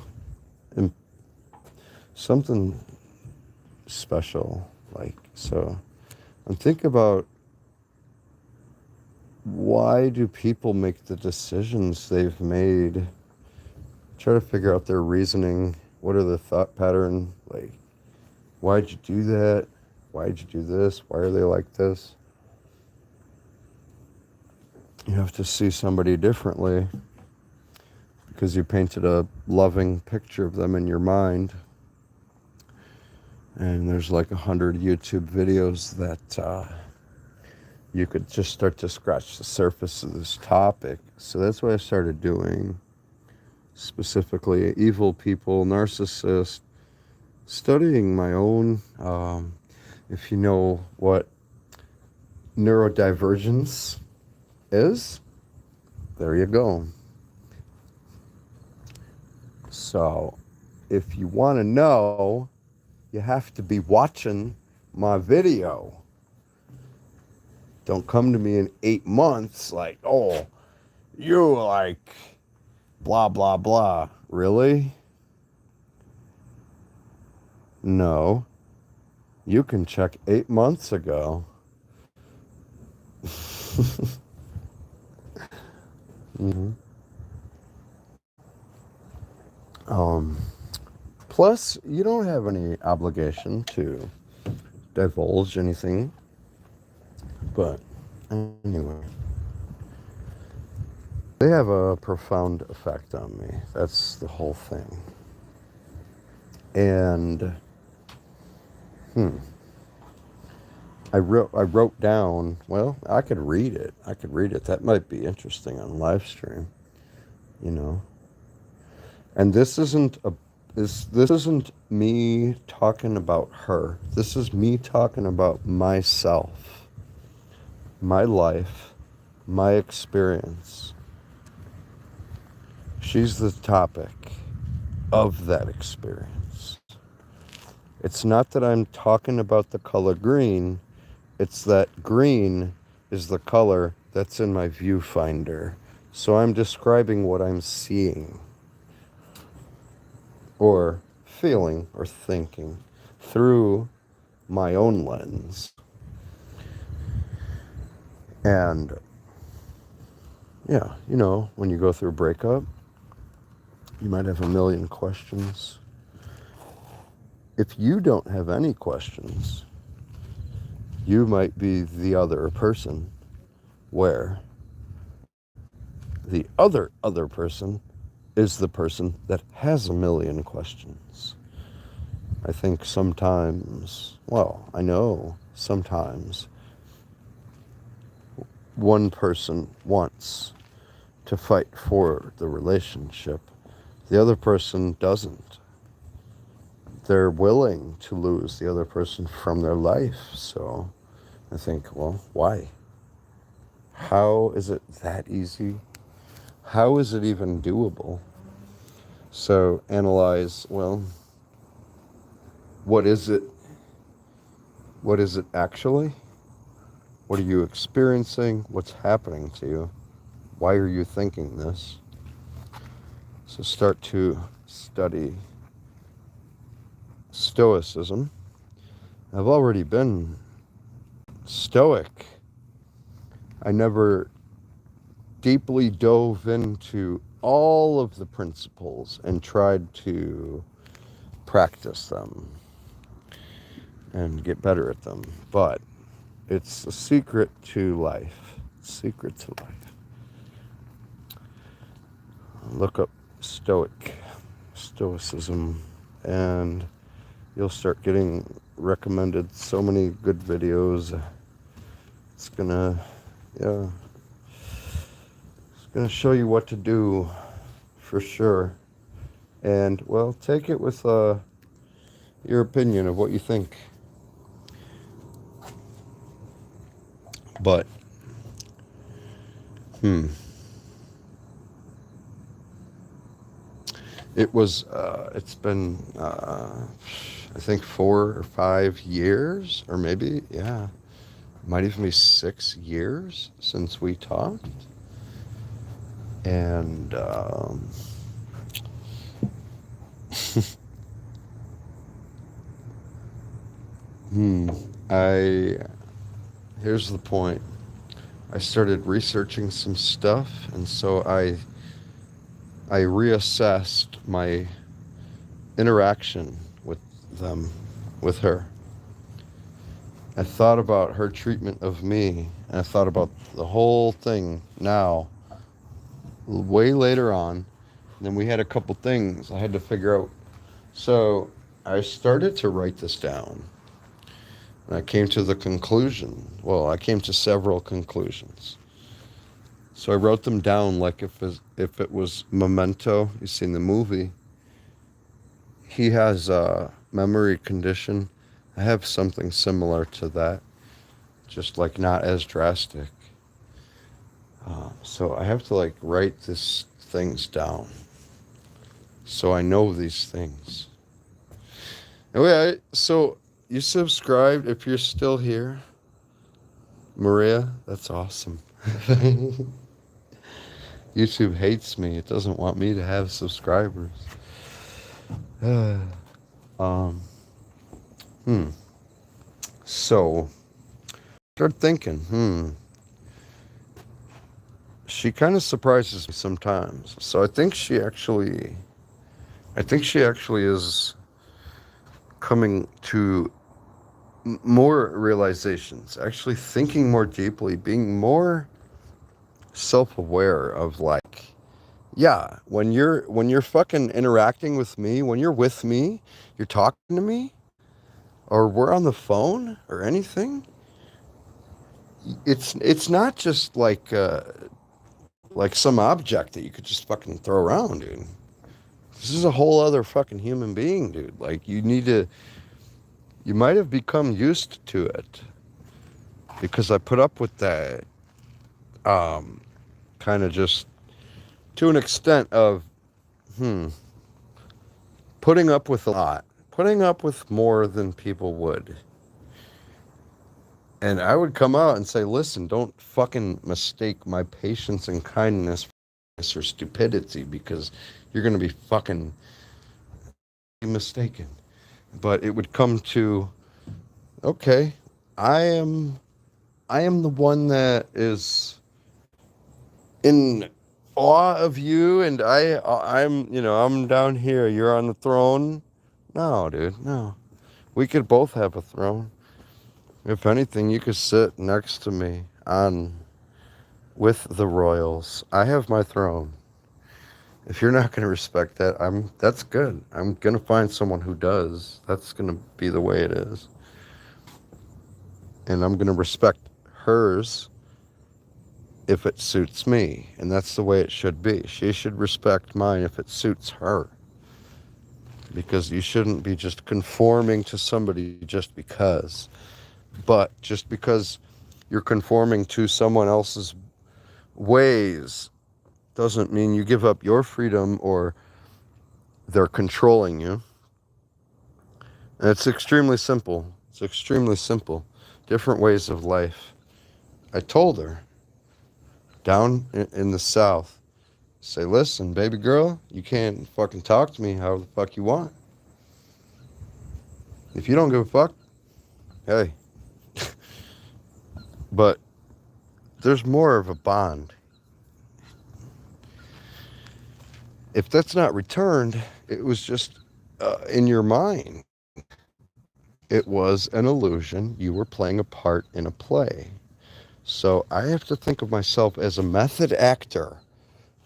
special. Like, so I'm thinking about, why do people make the decisions they've made Try to figure out their reasoning. What are the thought pattern? Like, why'd you do that? Why'd you do this? Why are they like this? You have to see somebody differently because you painted a loving picture of them in your mind. And there's like 100 YouTube videos that you could just start to scratch the surface of this topic. So that's what I started doing, specifically evil people, narcissists, studying my own. If you know what neurodivergence is, there you go. So if you want to know, you have to be watching my video. Don't come to me in 8 months like, oh, you like blah, blah, blah. Really? No. You can check 8 months ago. mm-hmm. Plus, you don't have any obligation to divulge anything. But anyway, they have a profound effect on me. That's the whole thing. And I wrote down, well, I could read it. That might be interesting on live stream, you know. And this isn't me talking about her. This is me talking about myself, my life, my experience. She's the topic of that experience. It's not that I'm talking about the color green. It's that green is the color that's in my viewfinder. So I'm describing what I'm seeing or feeling or thinking through my own lens. And yeah, you know, when you go through a breakup, you might have a million questions. If you don't have any questions, you might be the other person where the other person is the person that has a million questions. I think sometimes, well, I know sometimes one person wants to fight for the relationship. The other person doesn't. They're willing to lose the other person from their life. So I think, well, why? How is it that easy? How is it even doable? So analyze, well, what is it? What is it actually? What are you experiencing? What's happening to you? Why are you thinking this? So start to study Stoicism. I've already been Stoic. I never deeply dove into all of the principles and tried to practice them and get better at them. But it's a secret to life. Secret to life. Look up Stoicism, and you'll start getting recommended so many good videos. It's gonna show you what to do for sure. And well, take it with your opinion of what you think. But it's been I think 4 or 5 years, or maybe, yeah, might even be 6 years since we talked. And here's the point. I started researching some stuff, and so I I reassessed my interaction with them, with her. I thought about her treatment of me, and I thought about the whole thing now, way later on. And then we had a couple things I had to figure out. So I started to write this down, and I came to the conclusion. Well, I came to several conclusions. So I wrote them down like if it was Memento. You've seen the movie. He has a memory condition. I have something similar to that, just like not as drastic. So I have to like write these things down so I know these things. Anyway, so you subscribed if you're still here. Maria, that's awesome. YouTube hates me. It doesn't want me to have subscribers. um, So, start thinking, she kind of surprises me sometimes. So I think she actually is coming to more realizations, actually thinking more deeply, being more self-aware of like, yeah, when you're fucking interacting with me, when you're with me, you're talking to me, or we're on the phone or anything, it's not just like some object that you could just fucking throw around, dude. This is a whole other fucking human being, dude. Like you might have become used to it because I put up with that kind of just to an extent of putting up with a lot, putting up with more than people would. And I would come out and say, listen, don't fucking mistake my patience and kindness for stupidity, because you're going to be fucking mistaken. But it would come to, okay, I am the one that is in awe of you, and I'm down here, you're on the throne. No, dude, no. We could both have a throne. If anything, you could sit next to me with the royals. I have my throne. If you're not going to respect that, that's good. I'm going to find someone who does. That's going to be the way it is. And I'm going to respect hers if it suits me. And that's the way it should be. She should respect mine if it suits her. Because you shouldn't be just conforming to somebody just because. But just because you're conforming to someone else's ways doesn't mean you give up your freedom or they're controlling you. And it's extremely simple. It's extremely simple. Different ways of life. I told her down in the South, say, listen, baby girl, you can't fucking talk to me however the fuck you want. If you don't give a fuck, hey. But there's more of a bond. If that's not returned, it was just in your mind. It was an illusion. You were playing a part in a play. So I have to think of myself as a method actor.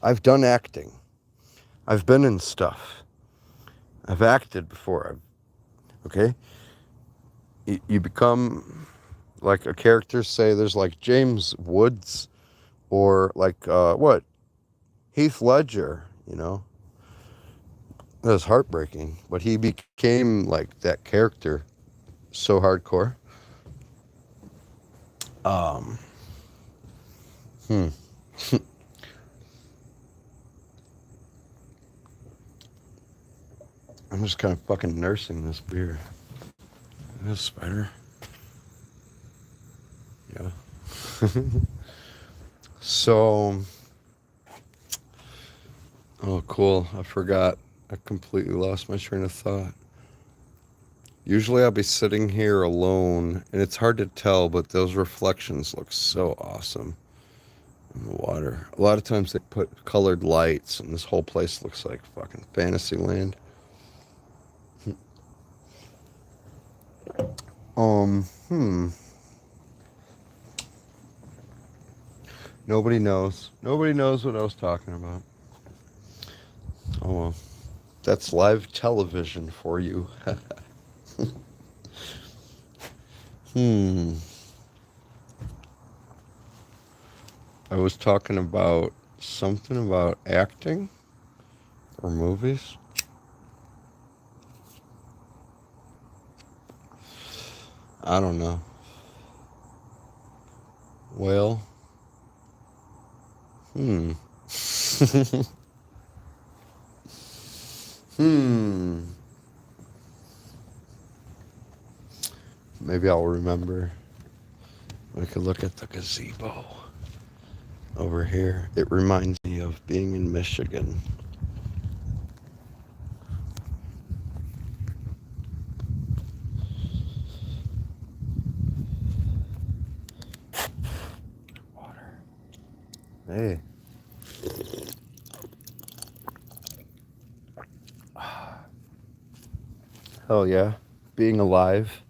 I've done acting. I've been in stuff. I've acted before. Okay? You become like a character, say there's like James Woods or like, Heath Ledger, That was heartbreaking. But he became like that character so hardcore. I'm just kind of fucking nursing this beer. This spider. Yeah. So, oh, cool. I forgot. I completely lost my train of thought. Usually I'll be sitting here alone, and it's hard to tell, but those reflections look so awesome. in the water. A lot of times they put colored lights, and this whole place looks like fucking fantasy land. Hmm. Nobody knows. Nobody knows what I was talking about. Oh well. That's live television for you. Hmm. I was talking about something about acting or movies. I don't know. Well, hmm. Hmm. Maybe I'll remember. We could look at the gazebo over here. It reminds me of being in Michigan. Water. Hey. Hell yeah. Being alive.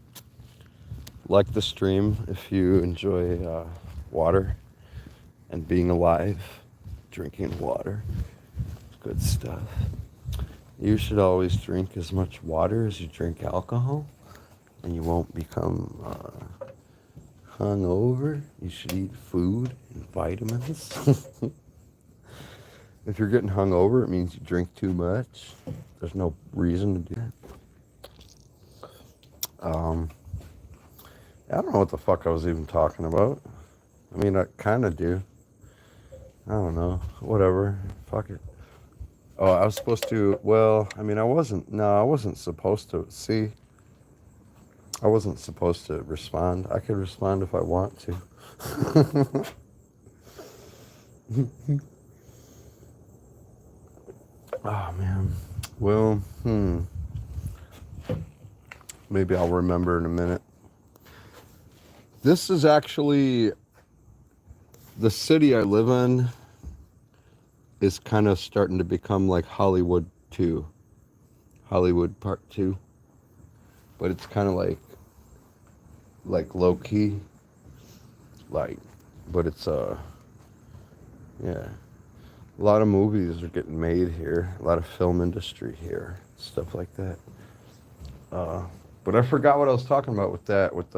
Like the stream if you enjoy water and being alive, drinking water. Good stuff. You should always drink as much water as you drink alcohol, and you won't become hungover. You should eat food and vitamins. If you're getting hungover, it means you drink too much. There's no reason to do that. I don't know what the fuck I was even talking about. I mean, I kind of do. I don't know. Whatever. Fuck it. Oh, I was supposed to. Well, I mean, I wasn't. No, I wasn't supposed to. See, I wasn't supposed to respond. I could respond if I want to. Oh man. Well, maybe I'll remember in a minute. This is actually the city I live in is kind of starting to become like Hollywood 2. Hollywood Part 2. But it's kind of like low key. Like but it's yeah. A lot of movies are getting made here. A lot of film industry here. Stuff like that. But I forgot what I was talking about with that, with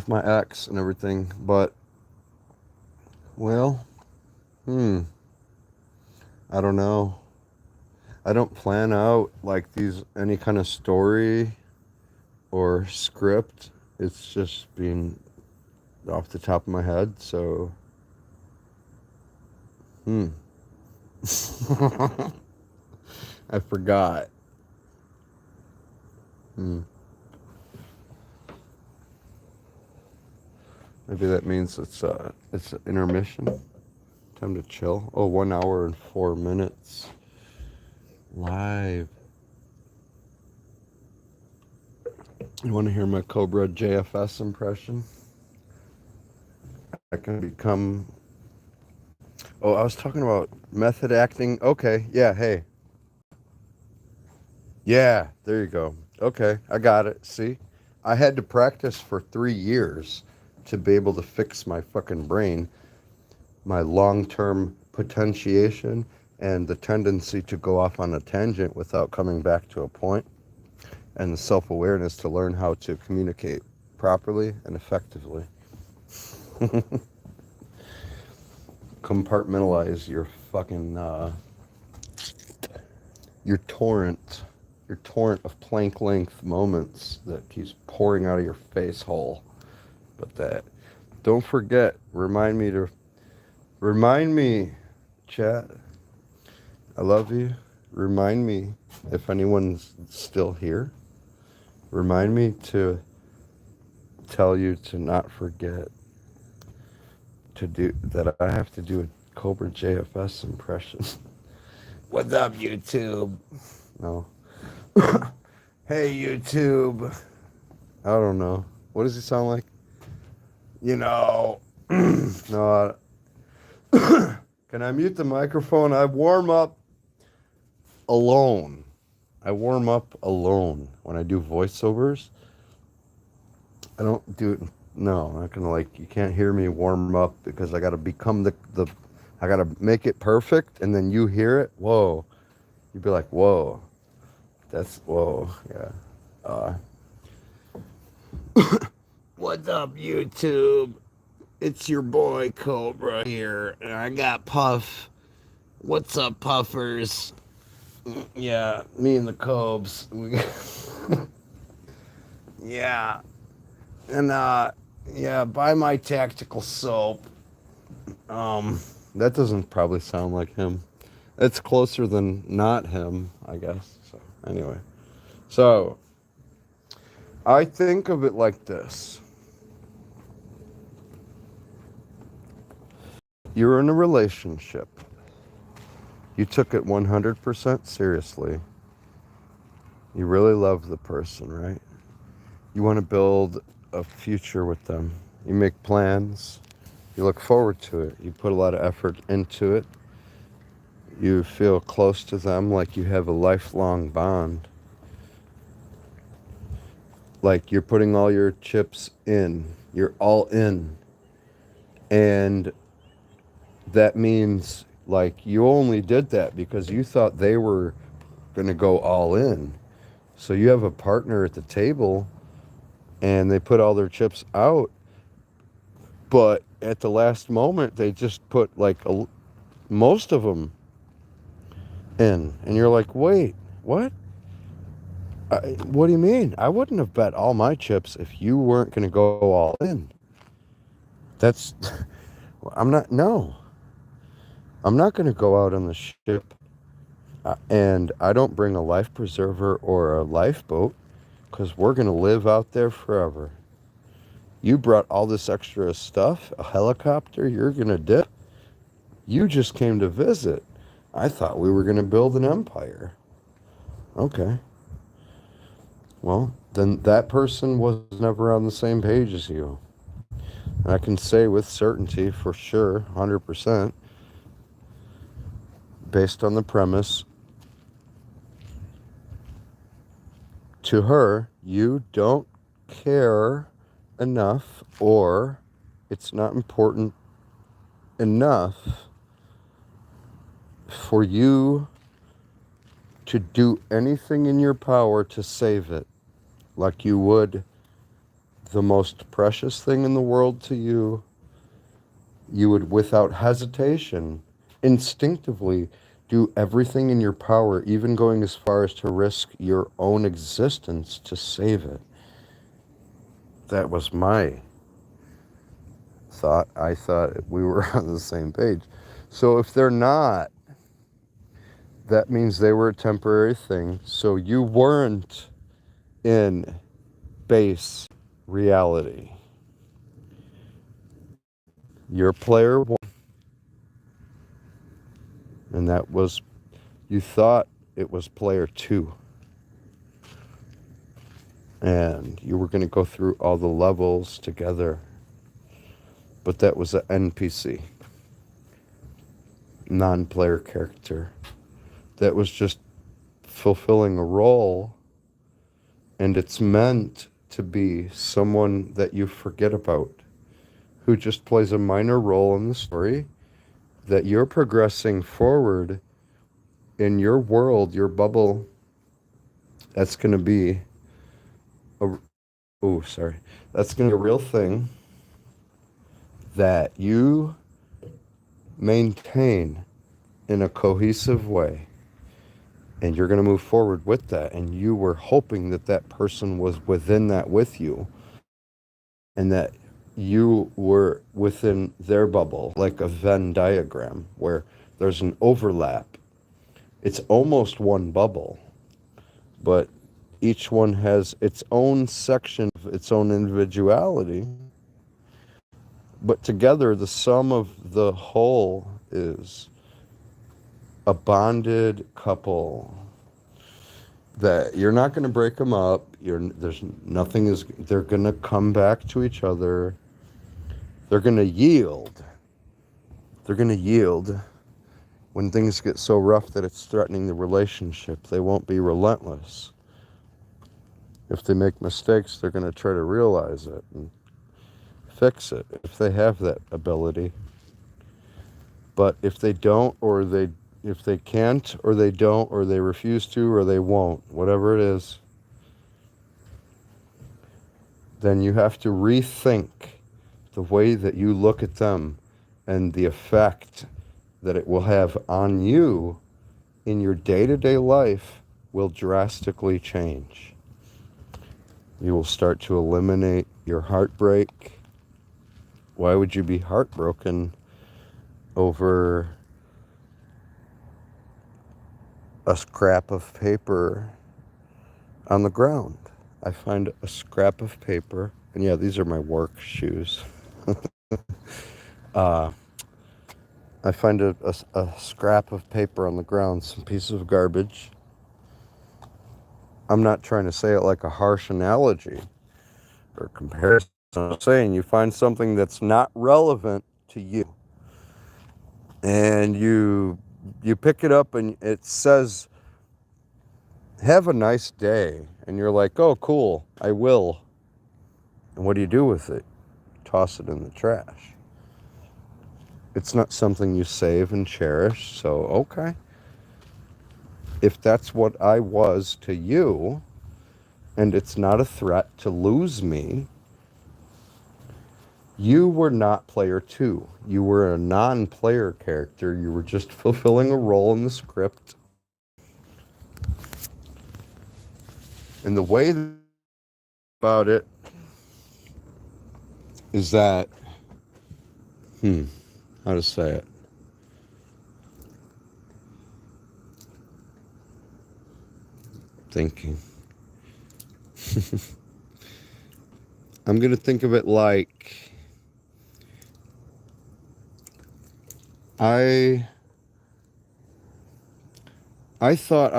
my ex and everything. But well, I don't know. I don't plan out like any kind of story or script. It's just being off the top of my head. So, I forgot. Maybe that means it's an intermission. Time to chill. Oh, 1 hour and 4 minutes. Live. You want to hear my Cobra JFS impression? I can become. Oh, I was talking about method acting. Okay, yeah, hey. Yeah, there you go. Okay, I got it. See? I had to practice for 3 years to be able to fix my fucking brain, my long-term potentiation, and the tendency to go off on a tangent without coming back to a point, and the self-awareness to learn how to communicate properly and effectively. Compartmentalize your fucking your torrent of plank length moments that keeps pouring out of your face hole. But that, don't forget, remind me, chat. I love you. Remind me if anyone's still here. Remind me to tell you to not forget to do that. I have to do a Cobra JFS impression. What's up, YouTube? No. Hey, YouTube. I don't know. What does he sound like? You know, No, can I mute the microphone? I warm up alone. I warm up alone when I do voiceovers. I don't do it. No, I'm not gonna like. You can't hear me warm up because I gotta become the. I gotta make it perfect, and then you hear it. Whoa, you'd be like, whoa, that's whoa, yeah. Uh, What's up, YouTube? It's your boy Cobra here, and I got Puff. What's up, Puffers? Yeah, me and the Cobes. Yeah, and yeah, buy my tactical soap. Um, that doesn't probably sound like him. It's closer than not him, I guess. So anyway, so I think of it like this: you're in a relationship. You took it 100% seriously. You really love the person, right? You want to build a future with them. You make plans. You look forward to it. You put a lot of effort into it. You feel close to them like you have a lifelong bond. Like you're putting all your chips in. You're all in. And that means like you only did that because you thought they were going to go all in. So you have a partner at the table and they put all their chips out, but at the last moment they just put like most of them in, and you're like, wait, what? What do you mean? I wouldn't have bet all my chips if you weren't going to go all in. That's I'm not. No, I'm not going to go out on the ship, and I don't bring a life preserver or a lifeboat because we're going to live out there forever. You brought all this extra stuff, a helicopter, you're going to dip. You just came to visit. I thought we were going to build an empire. Okay. Well, then that person was never on the same page as you. And I can say with certainty, for sure, 100%, based on the premise, to her, you don't care enough, or it's not important enough for you to do anything in your power to save it, like you would the most precious thing in the world to you. You would, without hesitation, instinctively do everything in your power, even going as far as to risk your own existence to save it. That was my thought. I thought we were on the same page. So if they're not, that means they were a temporary thing. So you weren't in base reality. You're player one, and that was, you thought it was player two. And you were going to go through all the levels together. But that was an NPC, non-player character. That was just fulfilling a role, and it's meant to be someone that you forget about, who just plays a minor role in the story, that you're progressing forward in your world, your bubble. That's going to be a, oh, sorry. That's going to be a real thing that you maintain in a cohesive way. And you're going to move forward with that. And you were hoping that that person was within that with you, and that you were within their bubble, like a Venn diagram where there's an overlap. It's almost one bubble, but each one has its own section of its own individuality. But together, the sum of the whole is a bonded couple that you're not going to break them up. There's nothing is. They're going to come back to each other. They're going to yield. They're going to yield when things get so rough that it's threatening the relationship. They won't be relentless. If they make mistakes, they're going to try to realize it and fix it if they have that ability. But if they don't, if they can't, or they don't, or they refuse to, or they won't, whatever it is, then you have to rethink the way that you look at them and the effect that it will have on you in your day-to-day life will drastically change. You will start to eliminate your heartbreak. Why would you be heartbroken over a scrap of paper on the ground? I find a scrap of paper, and yeah, these are my work shoes. I find a scrap of paper on the ground, some piece of garbage. I'm not trying to say it like a harsh analogy or comparison. I'm saying you find something that's not relevant to you, and you pick it up and it says, "Have a nice day," and you're like, "Oh, cool, I will." And what do you do with it? Toss it in the trash. It's not something you save and cherish. So, okay. If that's what I was to you, and it's not a threat to lose me, you were not player two. You were a non-player character. You were just fulfilling a role in the script. And the way about it is that, how to say it? Thinking. I'm going to think of it like I thought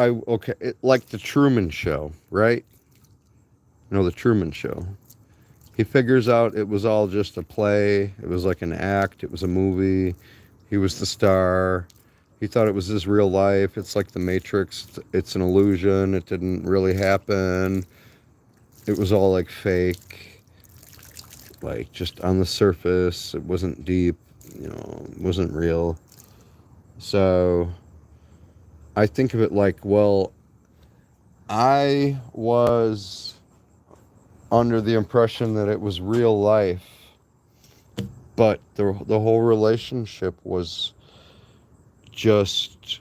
like the Truman Show, right? You know, the Truman Show. He figures out it was all just a play. It was like an act. It was a movie. He was the star. He thought it was his real life. It's like the Matrix. It's an illusion. It didn't really happen. It was all like fake, like just on the surface. It wasn't deep, it wasn't real. So I think of it like, well, I was under the impression that it was real life, but the whole relationship was just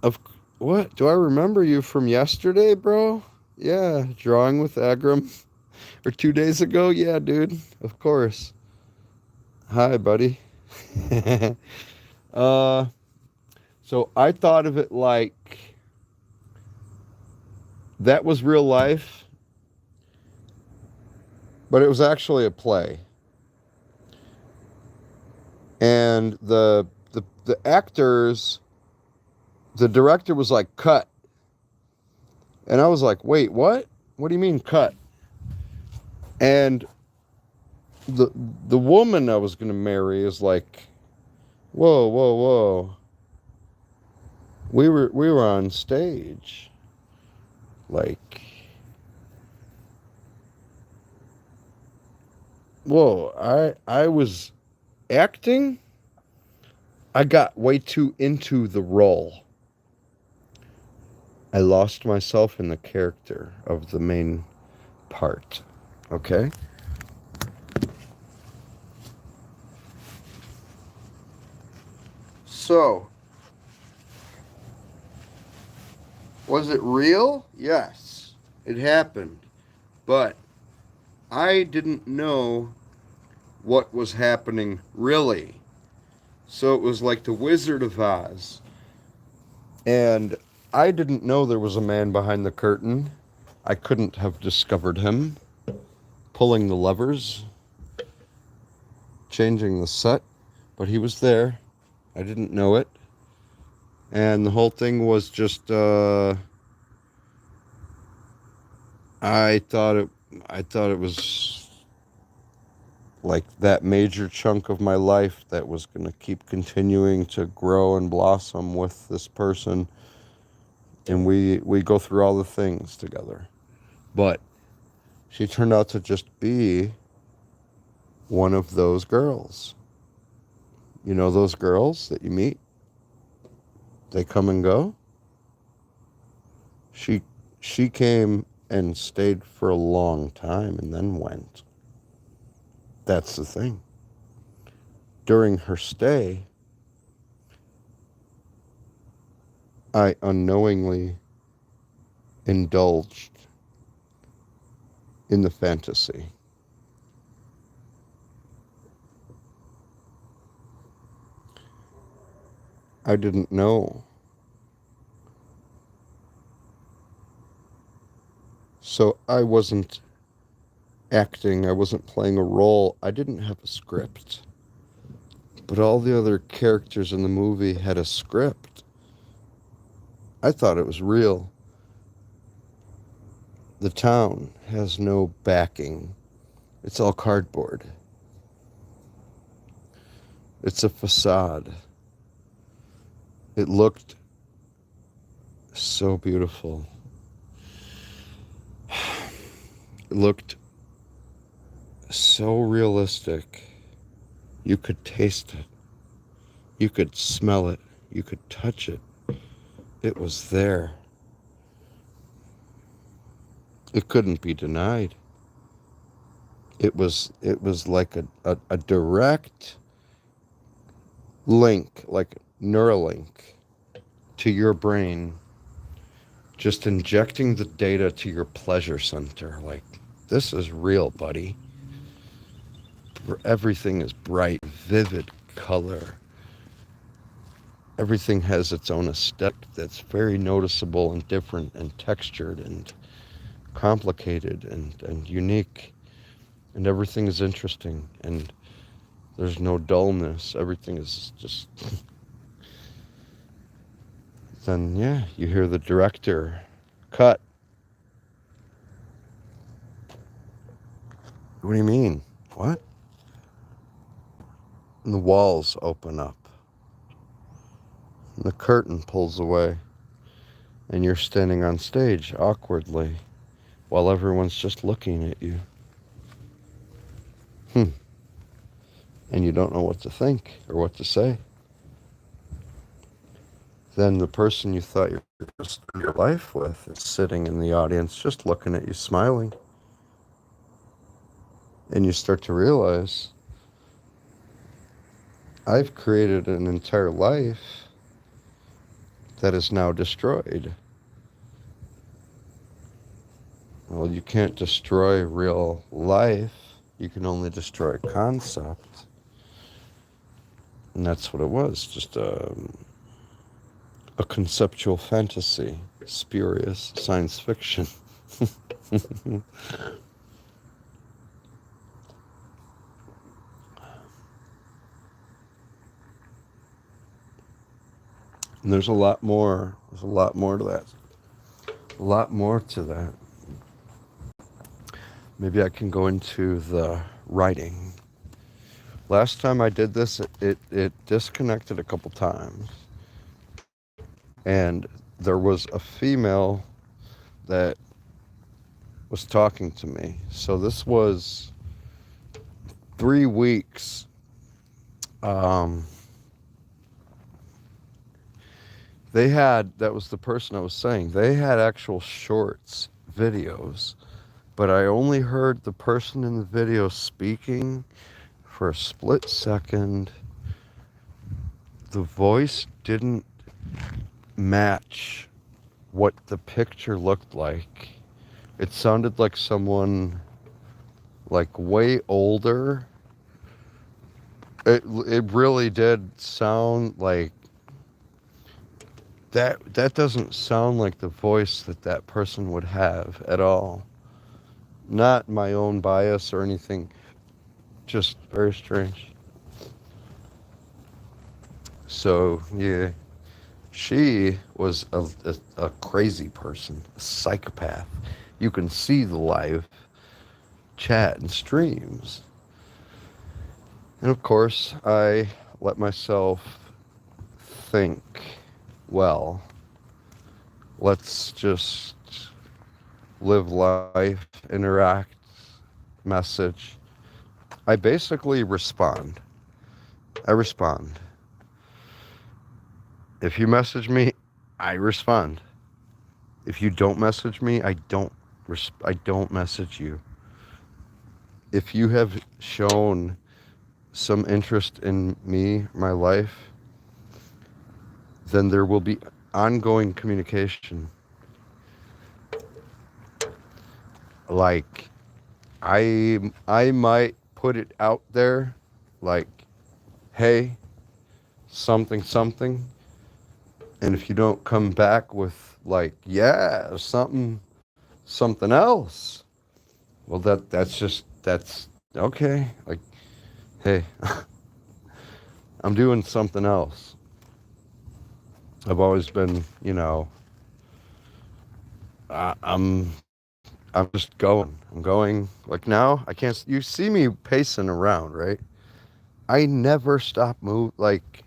of what? Do I remember you from yesterday, bro? Yeah, drawing with Agram. Or 2 days ago? Yeah, dude. Of course. Hi, buddy. So I thought of it like that was real life, but it was actually a play. And the actors, the director was like, cut. And I was like, wait, what? What do you mean cut? And the woman I was going to marry is like, whoa, whoa, whoa. We were on stage. Like, whoa, I was acting. I got way too into the role. I lost myself in the character of the main part. Okay? So, was it real? Yes, it happened. But I didn't know what was happening really. So it was like the Wizard of Oz. And I didn't know there was a man behind the curtain. I couldn't have discovered him pulling the levers, changing the set, but he was there. I didn't know it. And the whole thing was just I thought it was like that major chunk of my life that was going to keep continuing to grow and blossom with this person, and we go through all the things together. But she turned out to just be one of those girls. You know those girls that you meet? They come and go. She she came and stayed for a long time and then went. That's the thing. During her stay, I unknowingly indulged in the fantasy. I didn't know. So I wasn't acting, I wasn't playing a role, I didn't have a script. But all the other characters in the movie had a script. I thought it was real. The town has no backing. It's all cardboard. It's a facade. It looked so beautiful. It looked so realistic. You could taste it. You could smell it. You could touch it. It was there. It couldn't be denied. It was like a direct link, like Neuralink, to your brain, just injecting the data to your pleasure center. Like, this is real, buddy. Everything is bright, vivid color. Everything has its own aesthetic that's very noticeable and different and textured and complicated and unique. And everything is interesting, and there's no dullness. Everything is just... Then, yeah, you hear the director, cut. What do you mean? What? And the walls open up. And the curtain pulls away. And you're standing on stage awkwardly while everyone's just looking at you. And you don't know what to think or what to say. Then the person you thought you were going to spend your life with is sitting in the audience just looking at you, smiling. And you start to realize, I've created an entire life that is now destroyed. Well, you can't destroy real life. You can only destroy a concept. And that's what it was, just a conceptual fantasy, spurious science fiction. And there's a lot more. There's a lot more to that. A lot more to that. Maybe I can go into the writing. Last time I did this, it disconnected a couple times. And there was a female that was talking to me. So this was 3 weeks. They had, that was the person I was saying, they had actual shorts, videos, but I only heard the person in the video speaking for a split second. The voice didn't match what the picture looked like. It sounded like someone like way older. It really did sound like that doesn't sound like the voice that person would have at all. Not my own bias or anything, just very strange. So, yeah, she was a crazy person, a psychopath. You can see the live chat and streams. And of course, I let myself think, well, let's just live life, interact, message. I basically respond. I respond. If you message me, I respond. If you don't message me, I don't message you. If you have shown some interest in me, my life, then there will be ongoing communication. Like I might put it out there like, hey, something something, and if you don't come back with like, yeah, something else, well that's okay. Like, hey, I'm doing something else. I've always been, I'm just going. I'm going. Like now, I can't. You see me pacing around, right? I never stop move. Like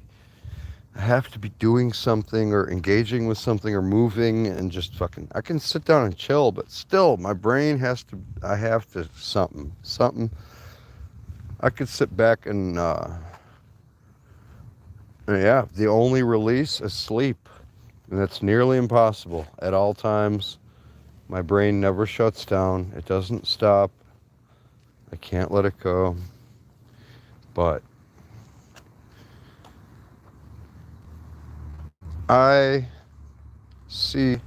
I have to be doing something or engaging with something or moving and just fucking. I can sit down and chill, but still, my brain has to. I have to something. I could sit back and yeah. The only release is sleep, and that's nearly impossible at all times. My brain never shuts down. It doesn't stop. I can't let it go. But I see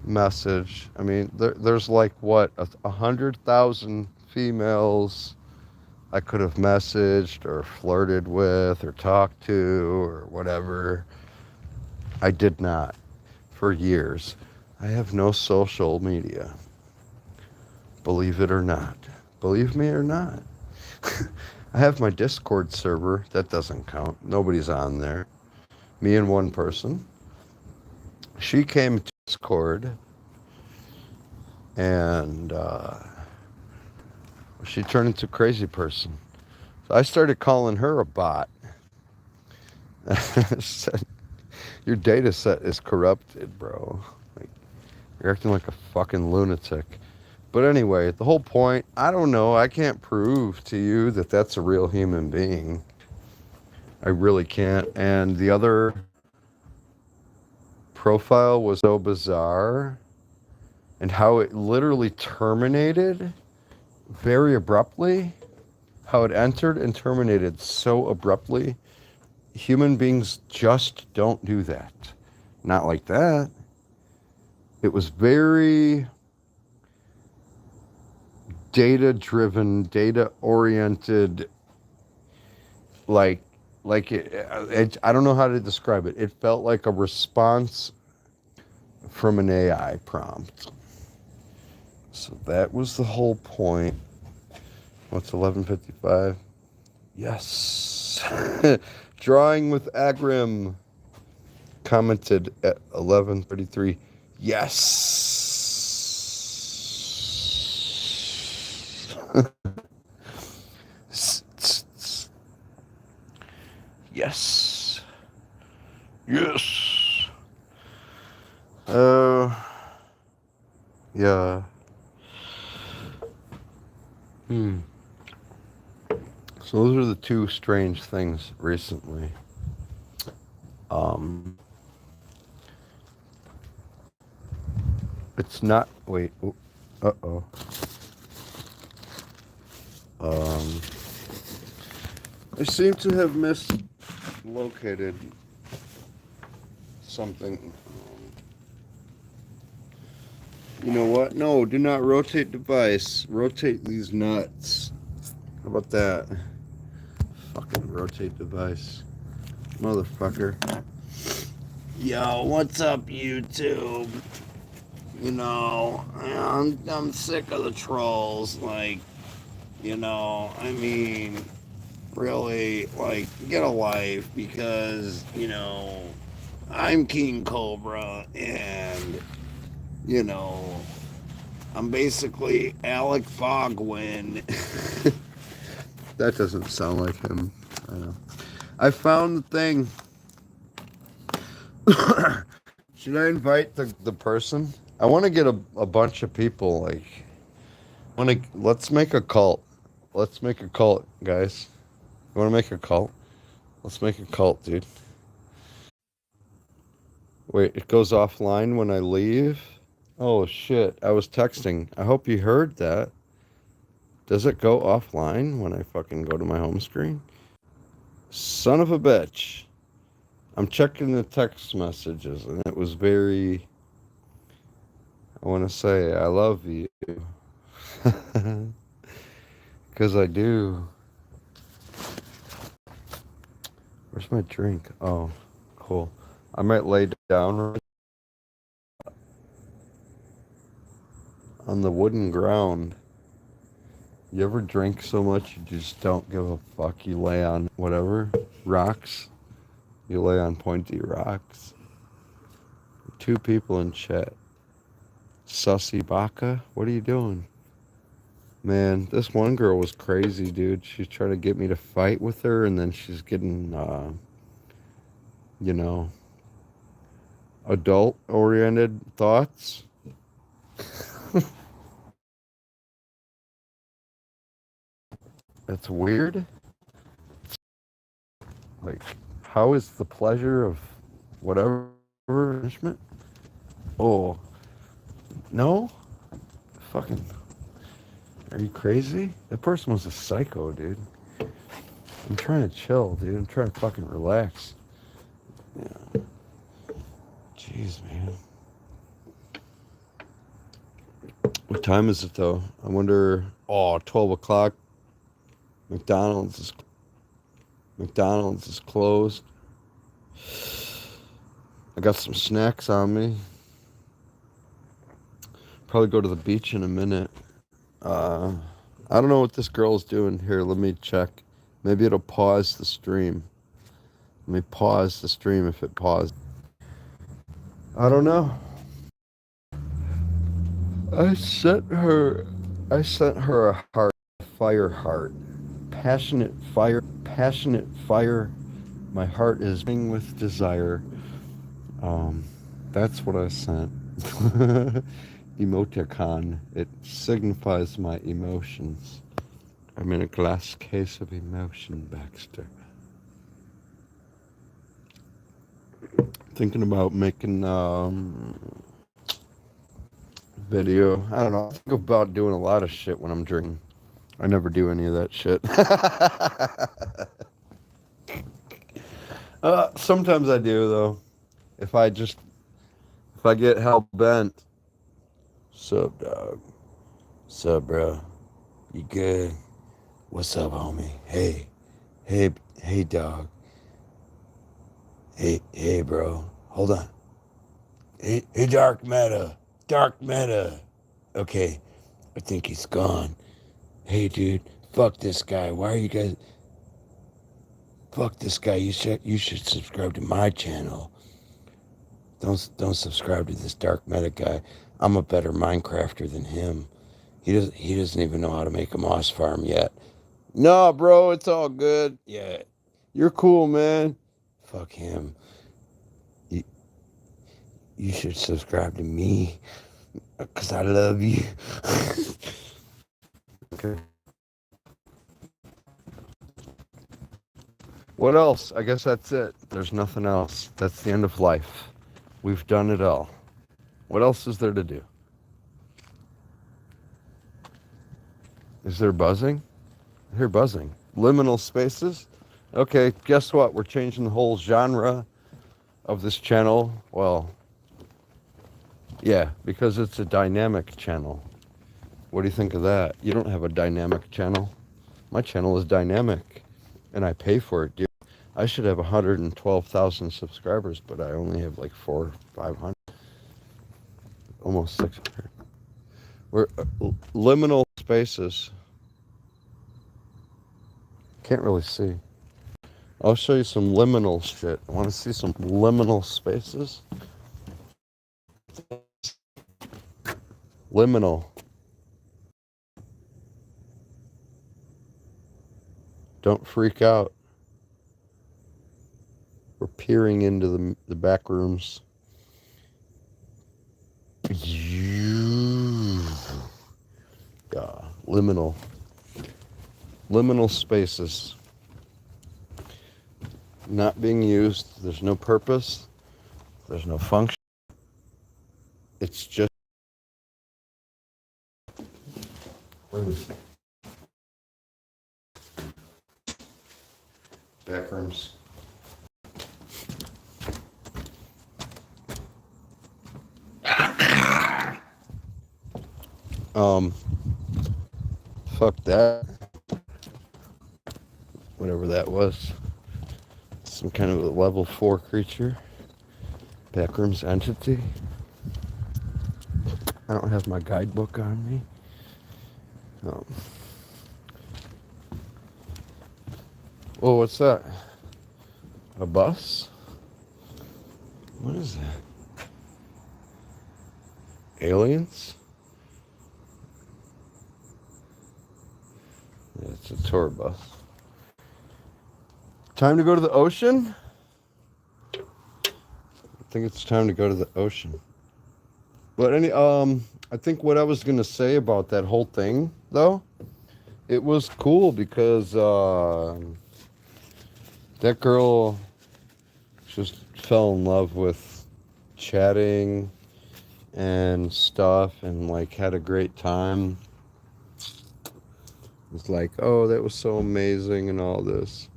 message. I mean, there's like what 100,000 females I could have messaged or flirted with or talked to or whatever. I did not for years. I have no social media. Believe it or not. Believe me or not. I have my Discord server. That doesn't count. Nobody's on there. Me and one person. She came to Discord and she turned into a crazy person. So I started calling her a bot. Said, your data set is corrupted, bro. Like, you're acting like a fucking lunatic. But anyway, the whole point, I don't know. I can't prove to you that that's a real human being. I really can't. And the other profile was so bizarre, and how it literally terminated very abruptly, how it entered and terminated so abruptly. Human beings just don't do that. Not like that. It was very data driven, data oriented, like I don't know how to describe it. It felt like a response from an AI prompt. So that was the whole point. What's 11:55? Yes. Drawing with Agrim commented at 11:33. Yes. Yes. Yes. Yeah. So those are the two strange things recently. It's not. Wait. Uh-oh. I seem to have mislocated something. You know what? No, do not rotate device. Rotate these nuts. How about that? Fucking rotate device. Motherfucker. Yo, what's up, YouTube? You know, I'm sick of the trolls. Like, I mean, really, like, get a life because, I'm King Cobra and, I'm basically Alec Fogwin. That doesn't sound like him. I know. I found the thing. Should I invite the person? I want to get a bunch of people. Like, let's make a cult. Let's make a cult, guys. You want to make a cult? Let's make a cult, dude. Wait, it goes offline when I leave? Oh, shit. I was texting. I hope you heard that. Does it go offline when I fucking go to my home screen? Son of a bitch. I'm checking the text messages, and it was very... I want to say, I love you. Because I do. Where's my drink? Oh, cool. I might lay down on the wooden ground. You ever drink so much you just don't give a fuck? You lay on whatever, rocks. You lay on pointy rocks. 2 people in chat. Sussy Baka, what are you doing? Man, this one girl was crazy, dude. She's trying to get me to fight with her, and then she's getting, you know, adult-oriented thoughts. That's weird. Like, how is the pleasure of whatever punishment? Oh, no? Fucking, are you crazy? That person was a psycho, dude. I'm trying to chill, dude. I'm trying to fucking relax. Yeah. Jeez, man. What time is it, though? I wonder... Oh, 12 o'clock. McDonald's is closed. I got some snacks on me. Probably go to the beach in a minute. I don't know what this girl's doing here. Let me check. Maybe it'll pause the stream. Let me pause the stream if it paused. I don't know. I sent her a heart, fire heart. Passionate fire. My heart is burning with desire. That's what I sent. Emoticon. It signifies my emotions. I'm in a glass case of emotion, Baxter. Thinking about making video. I don't know. I think about doing a lot of shit when I'm drinking. I never do any of that shit. Sometimes I do though. If I get hell bent. Sup, dog? Sup, bro? You good? What's up, homie? Hey, dog. Hey, bro. Hold on. Hey, Dark Meta. Okay, I think he's gone. Hey, dude, fuck this guy. Why are you guys... Fuck this guy. You should subscribe to my channel. Don't subscribe to this Dark Meta guy. I'm a better Minecrafter than him. He doesn't even know how to make a moss farm yet. No, bro, it's all good. Yeah, you're cool, man. Fuck him. You, you should subscribe to me, because I love you. Okay. What else? I guess that's it. There's nothing else. That's the end of life. We've done it all. What else is there to do? Is there buzzing? I hear buzzing. Liminal spaces? Okay, guess what? We're changing the whole genre of this channel. Well, yeah, because it's a dynamic channel. What do you think of that? You don't have a dynamic channel. My channel is dynamic, and I pay for it, dude. I should have 112,000 subscribers, but I only have like 500, almost 600. We're liminal spaces. Can't really see. I'll show you some liminal shit. I want to see some liminal spaces. Liminal. Don't freak out. We're peering into the back rooms. Liminal. Liminal spaces. Not being used. There's no purpose. There's no function. It's just... Back rooms. Fuck that. Whatever that was. Some kind of a level 4 creature. Backrooms entity. I don't have my guidebook on me. Oh, what's that? A bus? What is that? Aliens? Yeah, it's a tour bus. Time to go to the ocean? I think it's time to go to the ocean. But I think what I was gonna say about that whole thing, though, it was cool because that girl just fell in love with chatting and stuff, and like had a great time. It's like, oh, that was so amazing and all this.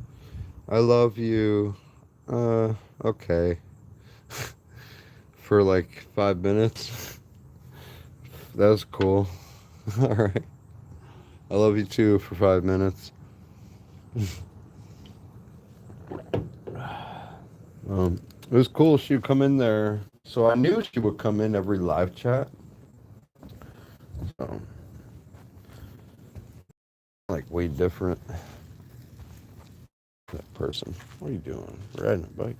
I love you. Okay. For like 5 minutes. That was cool. All right. I love you too for 5 minutes. It was cool. She would come in there. So I knew she would come in every live chat. So, like, way different. That person. What are you doing? Riding a bike.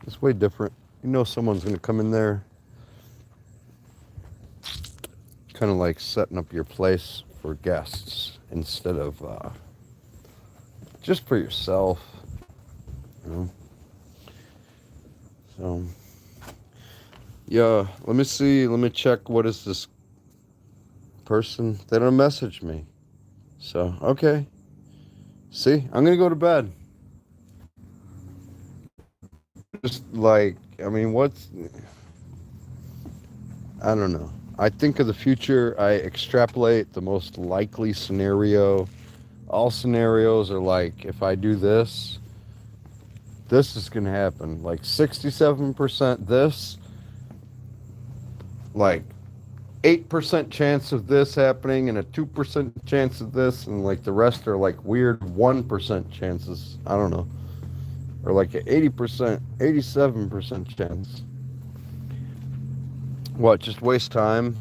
It's way different. You know someone's going to come in there. Kind of like setting up your place for guests instead of just for yourself. You know? So, yeah, let me see. Let me check. What is this person? They don't message me. So, okay. See, I'm going to go to bed. Just like, I mean, I don't know. I think of the future. I extrapolate the most likely scenario. All scenarios are like, if I do this, this is going to happen. Like 67% this, like 8% chance of this happening, and a 2% chance of this, and like the rest are like weird 1% chances. I don't know. Or like an 80%, 87% chance. What, just waste time?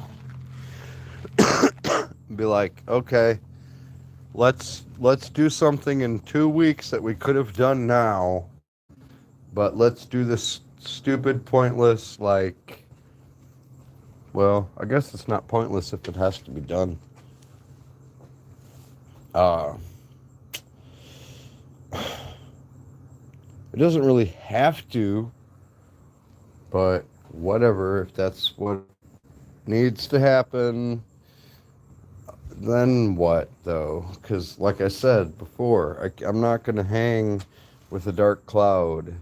Be like, okay, let's do something in 2 weeks that we could have done now, but let's do this stupid, pointless, like, well, I guess it's not pointless if it has to be done. It doesn't really have to, but whatever, if that's what needs to happen, then what, though? Because, like I said before, I'm not going to hang with a dark cloud.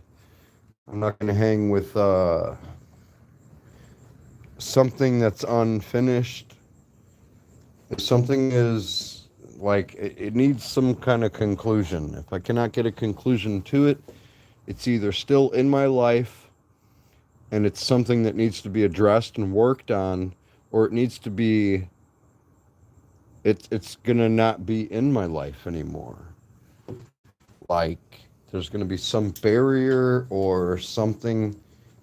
I'm not going to hang with something that's unfinished. If something is, like, it needs some kind of conclusion. If I cannot get a conclusion to it, it's either still in my life and it's something that needs to be addressed and worked on, or it needs to be, it's gonna not be in my life anymore. Like, there's gonna be some barrier or something,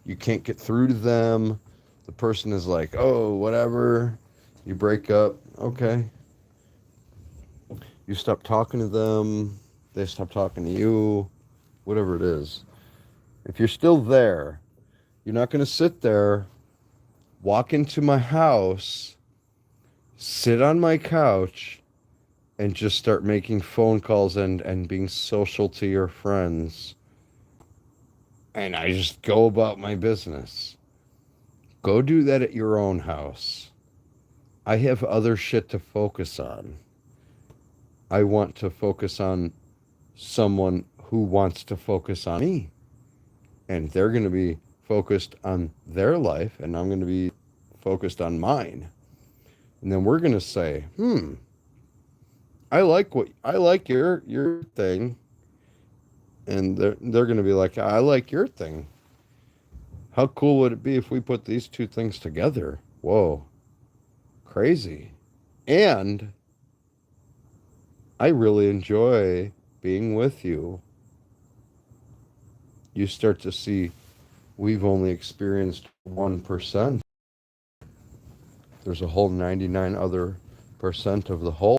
you can't get through to them. The person is like, oh, whatever. You break up, okay. You stop talking to them, they stop talking to you, whatever it is. If you're still there, you're not going to sit there, walk into my house, sit on my couch, and just start making phone calls and being social to your friends. And I just go about my business. Go do that at your own house. I have other shit to focus on. I want to focus on someone who wants to focus on me. And they're going to be focused on their life, and I'm going to be focused on mine. And then we're going to say, I like your thing. And they're going to be like, I like your thing. How cool would it be if we put these two things together? Whoa, crazy. And I really enjoy being with you. You start to see we've only experienced 1%. There's a whole 99 other percent of the whole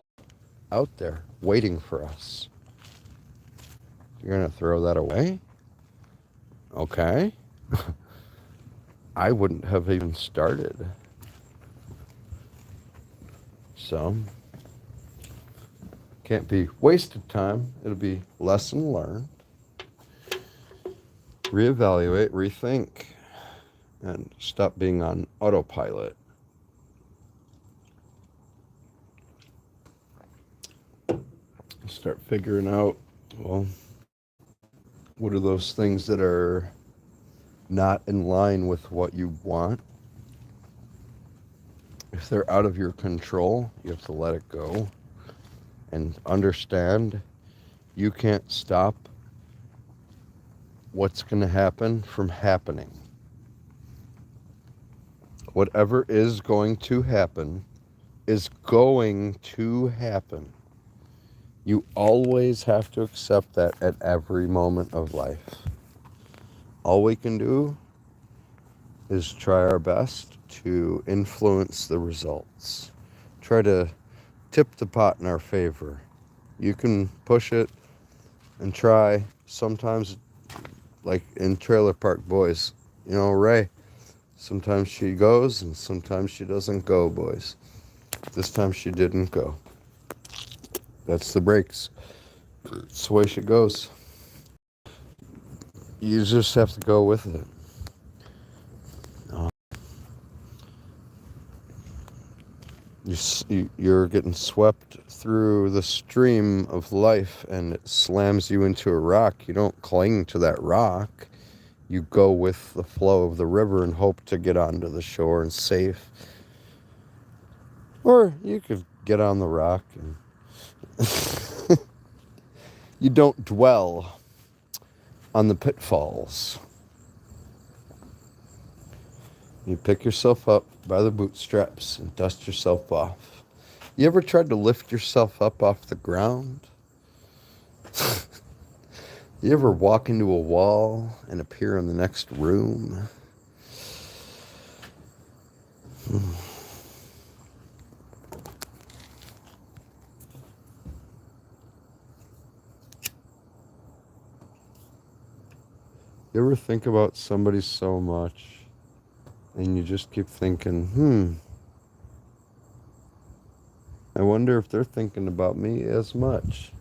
out there waiting for us. You're going to throw that away? Okay. I wouldn't have even started. So, can't be wasted time. It'll be lesson learned. Reevaluate, rethink, and stop being on autopilot. Start figuring out, well, what are those things that are not in line with what you want? If they're out of your control, you have to let it go and understand you can't stop what's going to happen from happening. Whatever is going to happen is going to happen. You always have to accept that at every moment of life. All we can do is try our best to influence the results. Try to tip the pot in our favor. You can push it and try. Sometimes, like in Trailer Park Boys, Ray, sometimes she goes and sometimes she doesn't go, boys. This time she didn't go. That's the breaks. It's the way she goes. You just have to go with it. You're getting swept through the stream of life and it slams you into a rock. You don't cling to that rock. You go with the flow of the river and hope to get onto the shore and safe. Or you could get on the rock and you don't dwell on the pitfalls. You pick yourself up by the bootstraps and dust yourself off. You ever tried to lift yourself up off the ground? You ever walk into a wall and appear in the next room? You ever think about somebody so much and you just keep thinking, I wonder if they're thinking about me as much.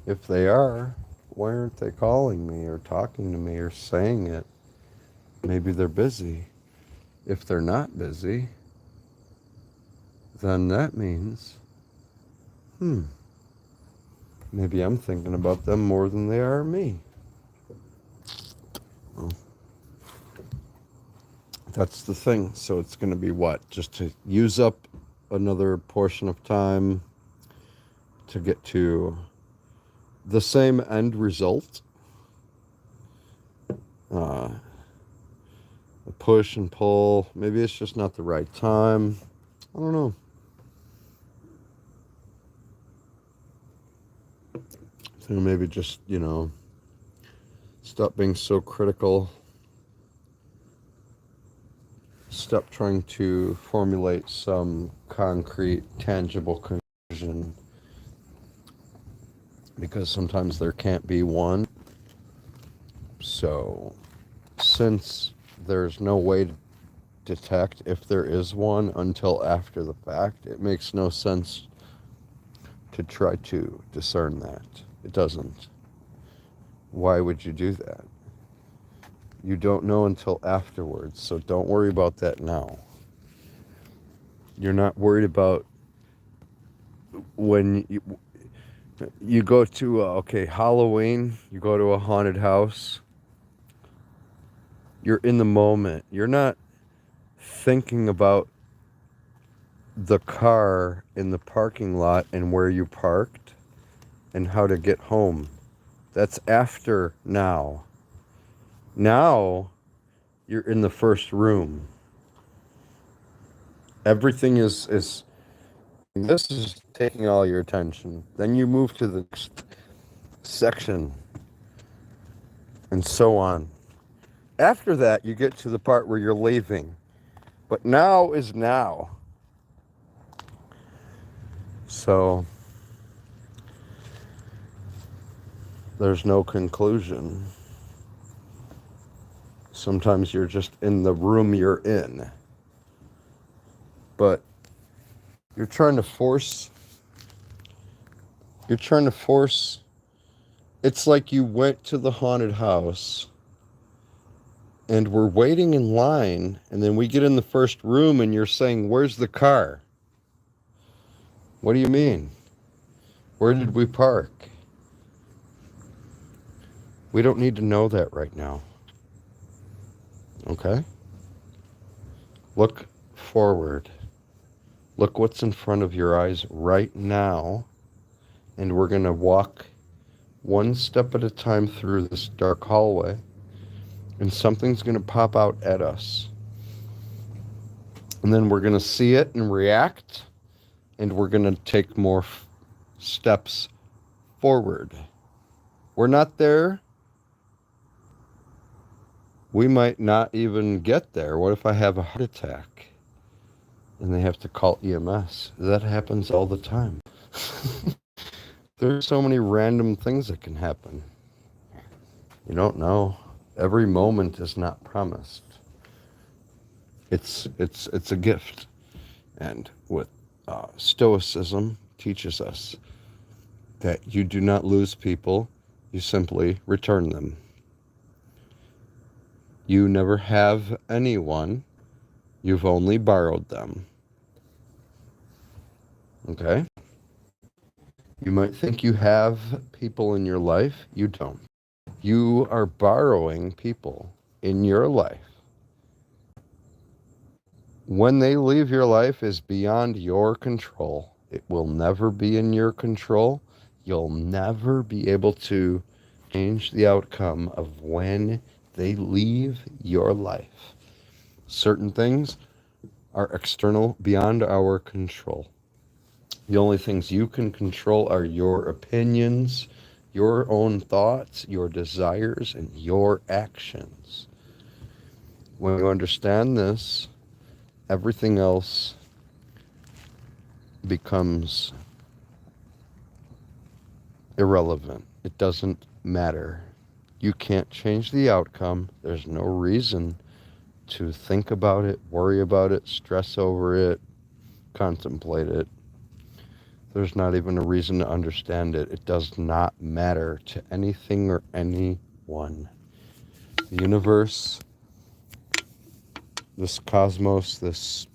If they are, why aren't they calling me or talking to me or saying it? Maybe they're busy. If they're not busy, then that means, maybe I'm thinking about them more than they are me. Well, that's the thing. So it's going to be what? Just to use up another portion of time to get to the same end result. A push and pull. Maybe it's just not the right time. I don't know. So maybe just, stop being so critical. Stop trying to formulate some concrete, tangible conclusion. Because sometimes there can't be one. So, since there's no way to detect if there is one until after the fact, it makes no sense to try to discern that. It doesn't. Why would you do that? You don't know until afterwards, so don't worry about that now. You're not worried about when you go to, Halloween, you go to a haunted house. You're in the moment. You're not thinking about the car in the parking lot and where you parked and how to get home. That's after now. Now, you're in the first room. Everything is this is taking all your attention. Then you move to the next section and so on. After that, you get to the part where you're leaving. But now is now. So there's no conclusion. Sometimes you're just in the room you're in. But you're trying to force, it's like you went to the haunted house and we're waiting in line, and then we get in the first room and you're saying, where's the car? What do you mean? Where did we park? We don't need to know that right now. Okay? Look forward. Look what's in front of your eyes right now, and we're going to walk one step at a time through this dark hallway, and something's going to pop out at us. And then we're going to see it and react, and we're going to take more steps forward. We're not there. We might not even get there. What if I have a heart attack and they have to call EMS? That happens all the time. There's so many random things that can happen. You don't know. Every moment is not promised. It's a gift. And what Stoicism teaches us, that you do not lose people, you simply return them. You never have anyone, you've only borrowed them. Okay? You might think you have people in your life, you don't. You are borrowing people in your life. When they leave your life is beyond your control. It will never be in your control. You'll never be able to change the outcome of when they leave your life. Certain things are external, beyond our control. The only things you can control are your opinions, your own thoughts, your desires, and your actions. When you understand this, everything else becomes irrelevant. It doesn't matter. You can't change the outcome. There's no reason to think about it, worry about it, stress over it, contemplate it. There's not even a reason to understand it. It does not matter to anything or anyone. The universe, this cosmos, this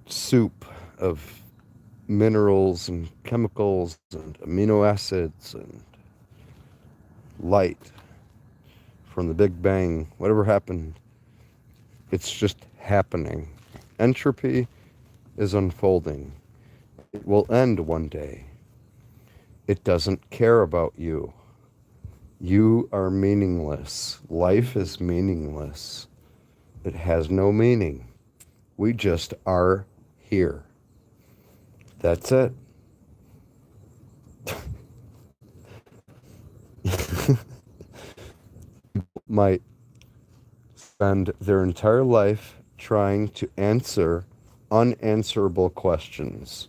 soup of minerals and chemicals and amino acids and light from the Big Bang, whatever happened, it's just happening. Entropy is unfolding. It will end one day. It doesn't care about you. You are meaningless. Life is meaningless. It has no meaning. We just are here. That's it. Might spend their entire life trying to answer unanswerable questions.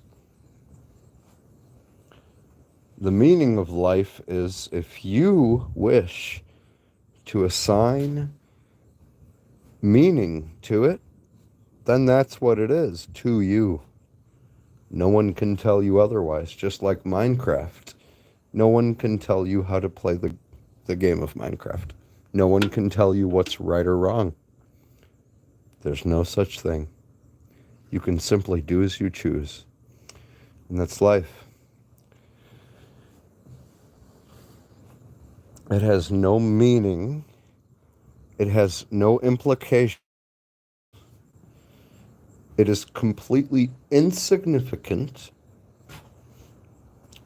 The meaning of life is, if you wish to assign meaning to it, then that's what it is, to you. No one can tell you otherwise, just like Minecraft. No one can tell you how to play the game of Minecraft. No one can tell you what's right or wrong. There's no such thing. You can simply do as you choose. And that's life. It has no meaning. It has no implication. It is completely insignificant.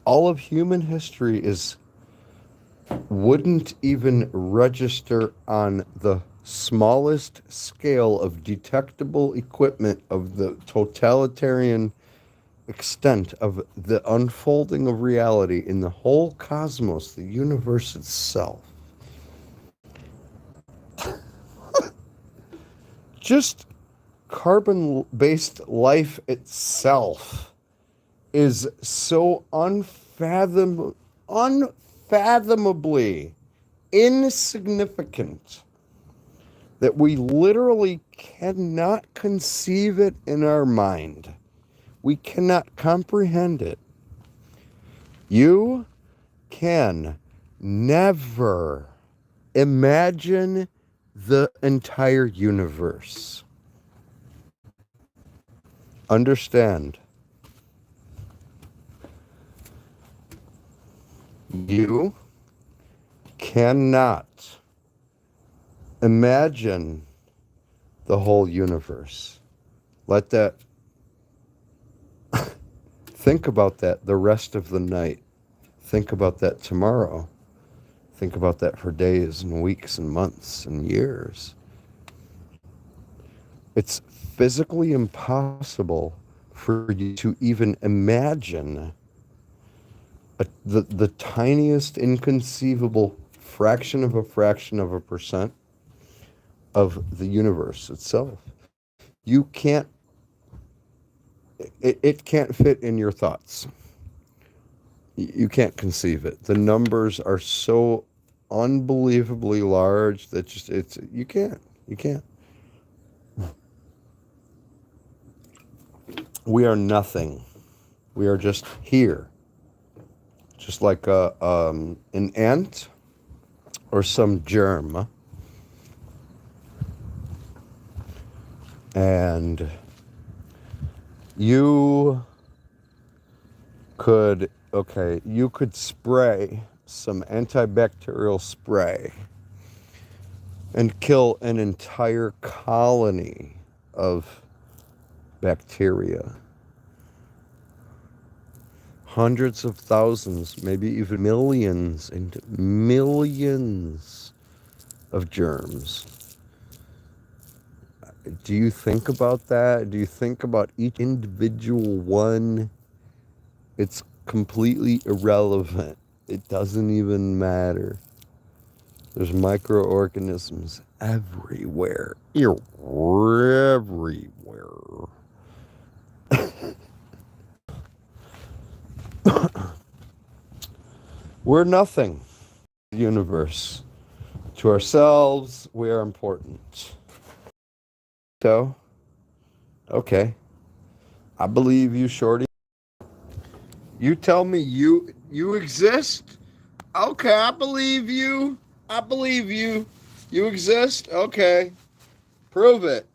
All of human history wouldn't even register on the smallest scale of detectable equipment of the totalitarian extent of the unfolding of reality in the whole cosmos, the universe itself. Just carbon-based life itself is so unfathomably insignificant that we literally cannot conceive it in our mind. We cannot comprehend it. You can never imagine the entire universe. Understand. You cannot imagine the whole universe. Let that, think about that the rest of the night. Think about that tomorrow. Think about that for days and weeks and months and years. It's physically impossible for you to even imagine the tiniest inconceivable fraction of a percent of the universe itself. You can't, it can't fit in your thoughts. You can't conceive it. The numbers are so unbelievably large that you can't. We are nothing. We are just here. Just like an ant or some germ. And you could spray some antibacterial spray and kill an entire colony of bacteria. Hundreds of thousands, maybe even millions and millions of germs. Do you think about that? Do you think about each individual one? It's completely irrelevant. It doesn't even matter. There's microorganisms everywhere. Everywhere. We're nothing. Universe. To ourselves, we are important. So, okay. I believe you, Shorty. You tell me you exist? Okay, I believe you. I believe you. You exist? Okay. Prove it.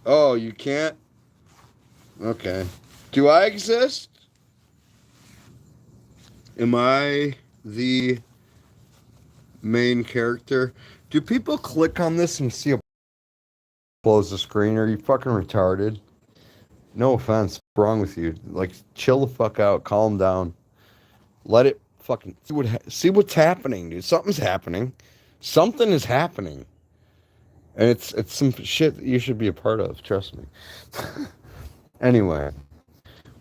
Oh, you can't? Okay. Do I exist? Am I the main character? Do people click on this and see a close the screen? Are you fucking retarded? No offense. What's wrong with you? Like, chill the fuck out. Calm down. Let it fucking see what's happening, dude. Something's happening. Something is happening. And it's some shit that you should be a part of. Trust me. Anyway,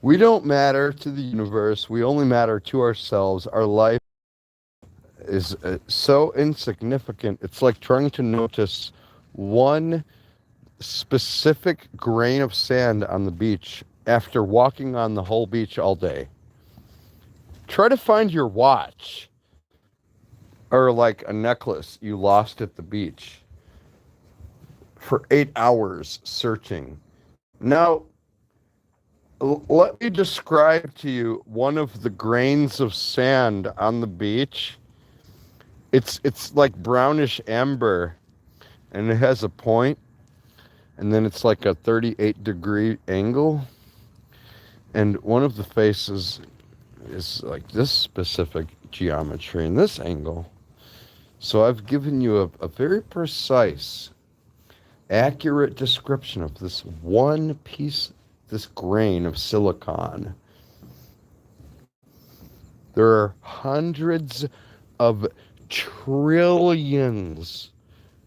we don't matter to the universe. We only matter to ourselves. Our life is so insignificant. It's like trying to notice one specific grain of sand on the beach after walking on the whole beach all day. Try to find your watch or like a necklace you lost at the beach for 8 hours searching. Now, Let me describe to you one of the grains of sand on the beach. It's like brownish amber, and it has a point, and then it's like a 38-degree angle. And one of the faces is like this specific geometry and this angle. So I've given you a very precise, accurate description of this one piece, this grain of silicon. There are hundreds of trillions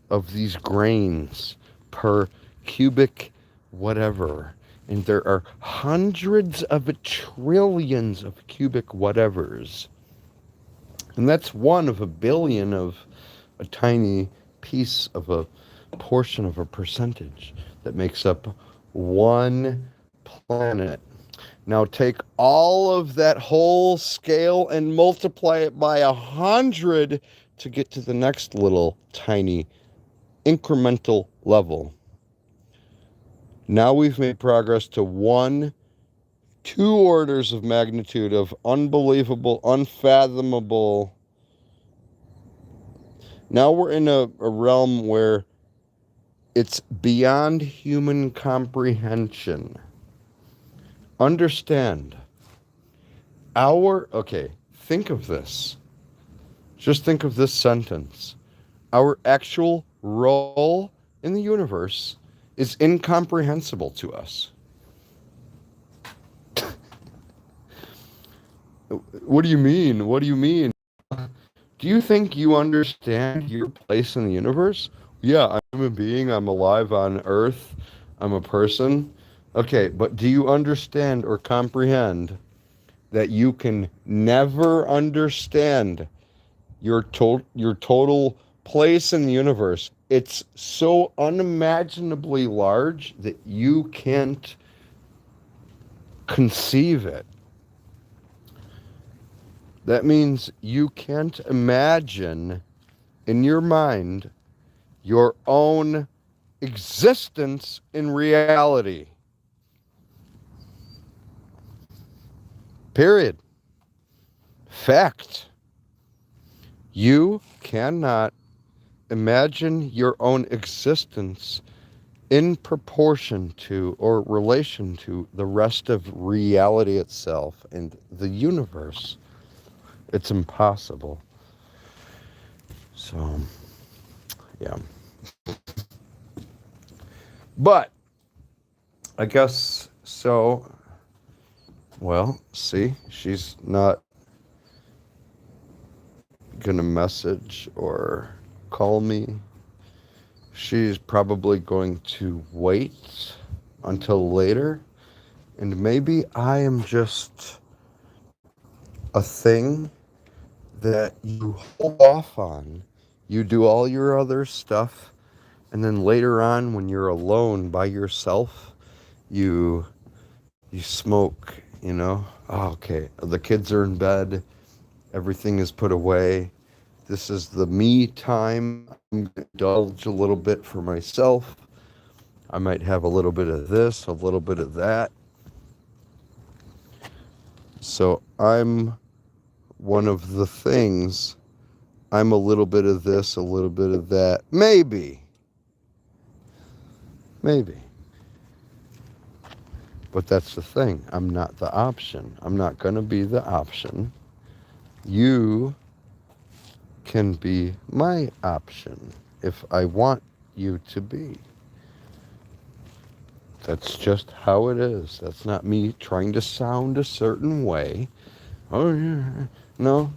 of these grains per cubic whatever. And there are hundreds of trillions of cubic whatevers. And that's one of a billion of a tiny piece of a portion of a percentage that makes up one planet. Now take all of that whole scale and multiply it by 100 to get to the next little tiny incremental level. Now we've made progress to 2 orders of magnitude of unbelievable, unfathomable. Now we're in a realm where it's beyond human comprehension. Understand, think of this. Just think of this sentence. Our actual role in the universe is incomprehensible to us. What do you mean? What do you mean? Do you think you understand your place in the universe? Yeah, I'm a being. I'm alive on Earth. I'm a person. Okay, but do you understand or comprehend that you can never understand your total place in the universe? It's so unimaginably large that you can't conceive it. That means you can't imagine in your mind your own existence in reality. Period. Fact. You cannot imagine your own existence in proportion to or relation to the rest of reality itself and the universe. It's impossible. So, yeah. But, I guess so. Well, see, she's not gonna message or call me. She's probably going to wait until later. And maybe I am just a thing that you hold off on. You do all your other stuff, and then later on when you're alone by yourself, you smoke, Oh, okay, the kids are in bed, everything is put away. This is the me time. I'm going to indulge a little bit for myself. I might have a little bit of this, a little bit of that. So I'm one of the things. I'm a little bit of this, a little bit of that. Maybe. But that's the thing. I'm not the option. I'm not going to be the option. You can be my option if I want you to be. That's just how it is. That's not me trying to sound a certain way. Oh, yeah. No.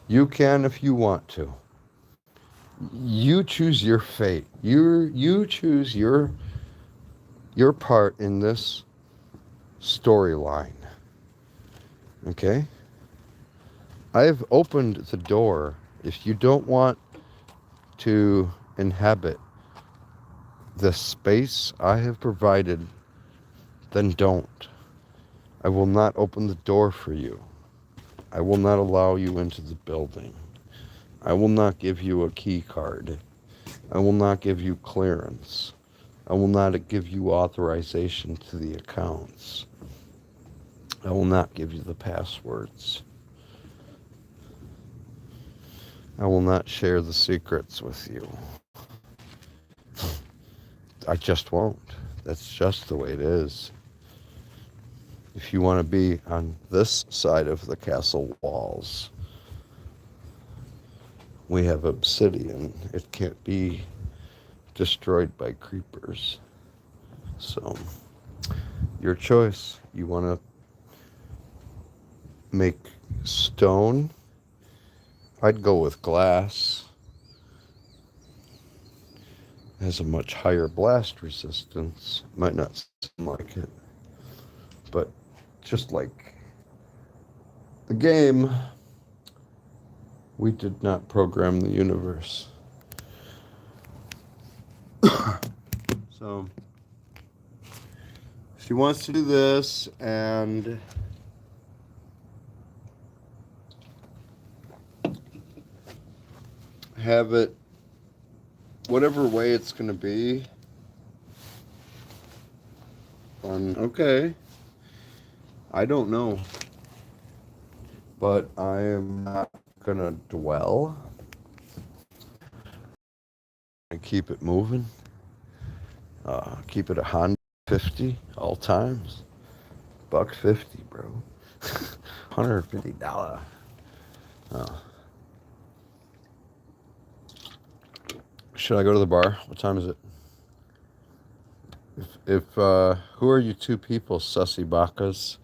You can if you want to. You choose your fate. You choose your part in this storyline. Okay? I've opened the door. If you don't want to inhabit the space I have provided, then don't. I will not open the door for you. I will not allow you into the building. I will not give you a key card. I will not give you clearance. I I will not give you authorization to the accounts. I will not give you the passwords. I will not share the secrets with you. I just won't. That's just the way it is. If you want to be on this side of the castle walls, we have obsidian. It can't be destroyed by creepers. So, your choice. You want to make stone? I'd go with glass. It has a much higher blast resistance. Might not seem like it, but just like the game, we did not program the universe. So she wants to do this and have it whatever way it's going to be. Okay. I don't know. But I am not going to dwell. And keep it moving. Keep it a Honda 50 all times. $150, bro. $150. Should I go to the bar? What time is it? If who are you two people, sussy bakas?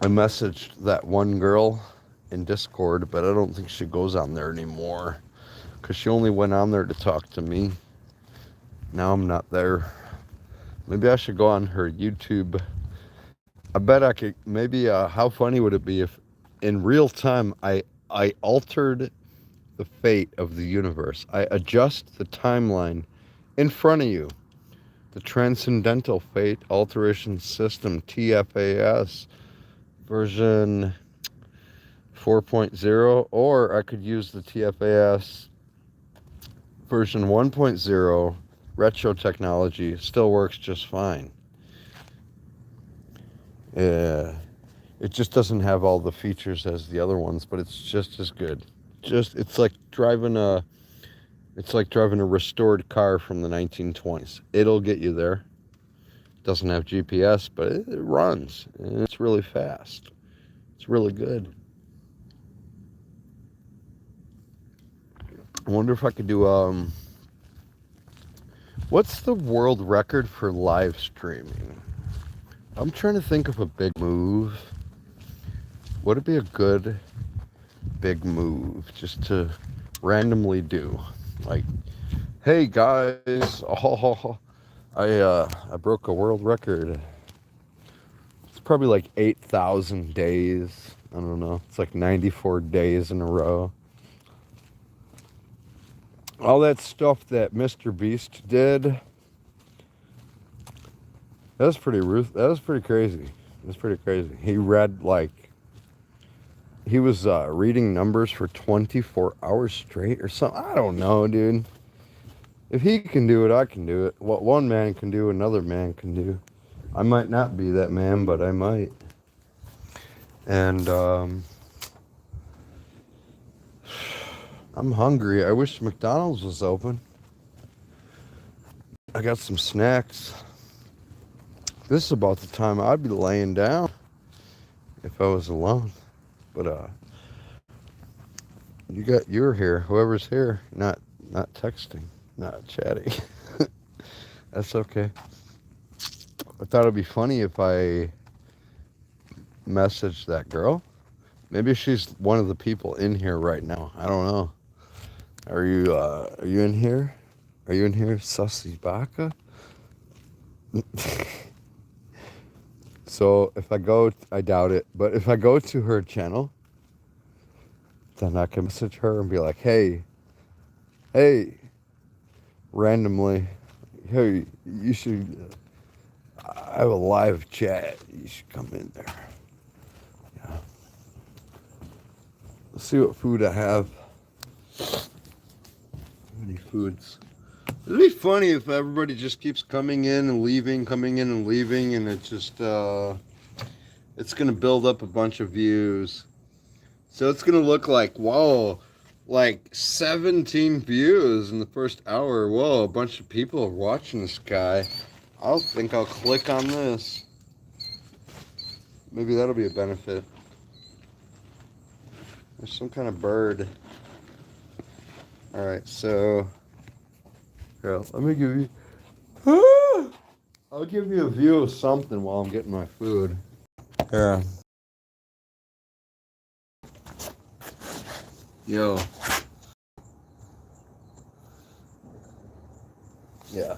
I messaged that one girl in Discord, but I don't think she goes on there anymore. Because she only went on there to talk to me. Now I'm not there. Maybe I should go on her YouTube. I bet I could, maybe, how funny would it be if in real time I altered the fate of the universe. I adjust the timeline in front of you. The Transcendental Fate Alteration System, TFAS, version 4.0, or I could use the TFAS version 1.0 retro technology. Still works just fine. Yeah, it just doesn't have all the features as the other ones, but it's just as good. It's like driving a restored car from the 1920s. It'll get you there. Doesn't have GPS, but it runs, and it's really fast. It's really good. I wonder if I could do, what's the world record for live streaming? I'm trying to think of a big move. Would it be a good big move just to randomly do? Like, hey guys, oh, I broke a world record. It's probably like 8,000 days. I don't know. It's like 94 days in a row. All that stuff that Mr. Beast did. That was pretty crazy. That's pretty crazy. He read he was reading numbers for 24 hours straight or something. I don't know, dude. If he can do it, I can do it. What one man can do, another man can do. I might not be that man, but I might. And I'm hungry. I wish McDonald's was open. I got some snacks. This is about the time I'd be laying down if I was alone. But you're here. Whoever's here, not texting, not chatting. That's okay. I thought it'd be funny if I messaged that girl. Maybe she's one of the people in here right now. I don't know. Are you in here? Are you in here, Sussy Baka? So if I go, I doubt it, but if I go to her channel, then I can message her and be like, hey, randomly, hey, you should, I have a live chat. You should come in there. Yeah. Let's see what food I have. How many foods? It'd be funny if everybody just keeps coming in and leaving, and it just it's gonna build up a bunch of views. So it's gonna look like, whoa, like 17 views in the first hour. Whoa, a bunch of people are watching this guy. I'll click on this. Maybe that'll be a benefit. There's some kind of bird. All right, so here, let me give you. I'll give you a view of something while I'm getting my food. Yeah. Yo. Yeah.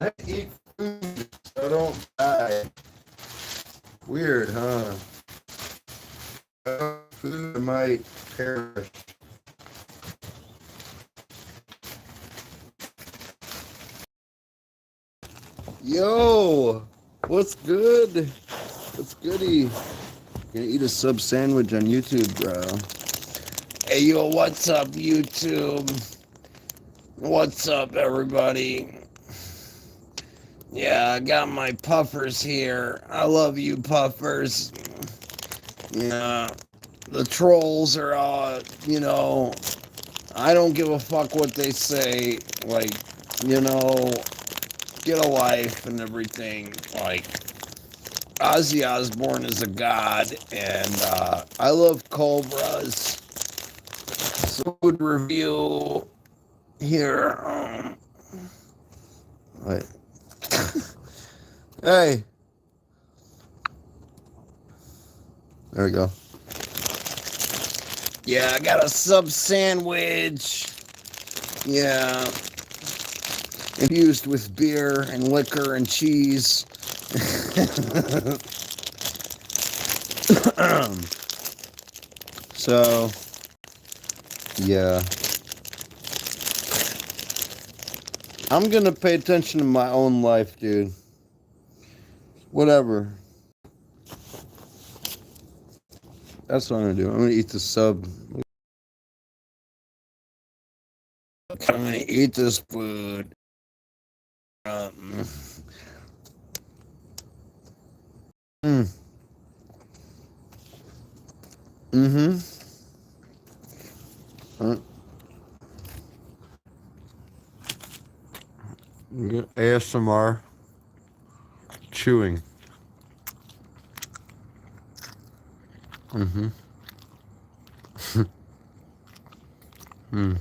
I eat food so I don't die. Weird, huh? Food might perish. Yo, what's good? What's goody? Gonna eat a sub sandwich on YouTube, bro. Hey, yo, what's up, YouTube? What's up, everybody? Yeah, I got my puffers here. I love you, puffers. Yeah, the trolls are all, I don't give a fuck what they say. Like, get a life and everything. Like, Ozzy Osbourne is a god, and I love cobras. So, good review here. Wait. Hey. There we go. Yeah, I got a sub sandwich. Yeah. Infused with beer and liquor and cheese. So, yeah. I'm gonna pay attention to my own life, dude. Whatever. That's what I'm gonna do. I'm gonna eat the sub. I'm gonna eat this food. Mm-hmm. ASMR chewing. Mm-hmm. Mm.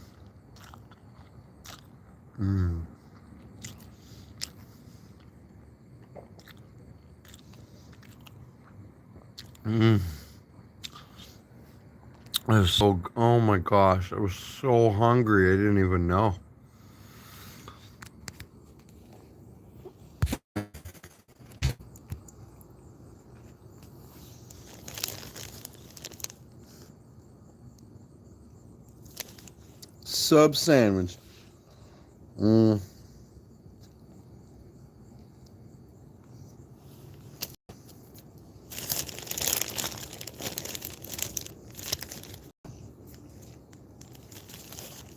Mm. Mm. I was so, oh my gosh, I was so hungry, I didn't even know. Sub sandwich. Mm.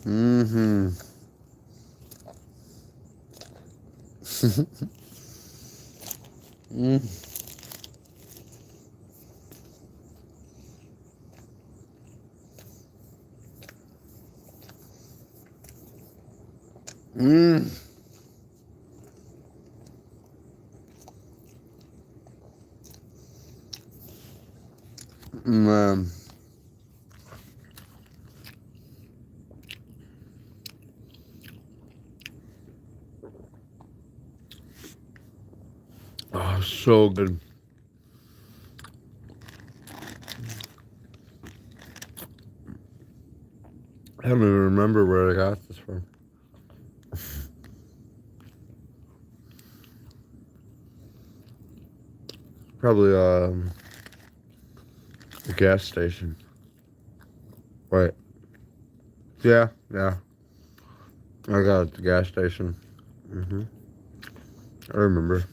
Mm-hmm. Mm. Mm. Mm. Oh, so good. I don't even remember where I got this from. Probably a gas station. Right. Yeah, yeah. I got it at the gas station. Mm-hmm. I remember.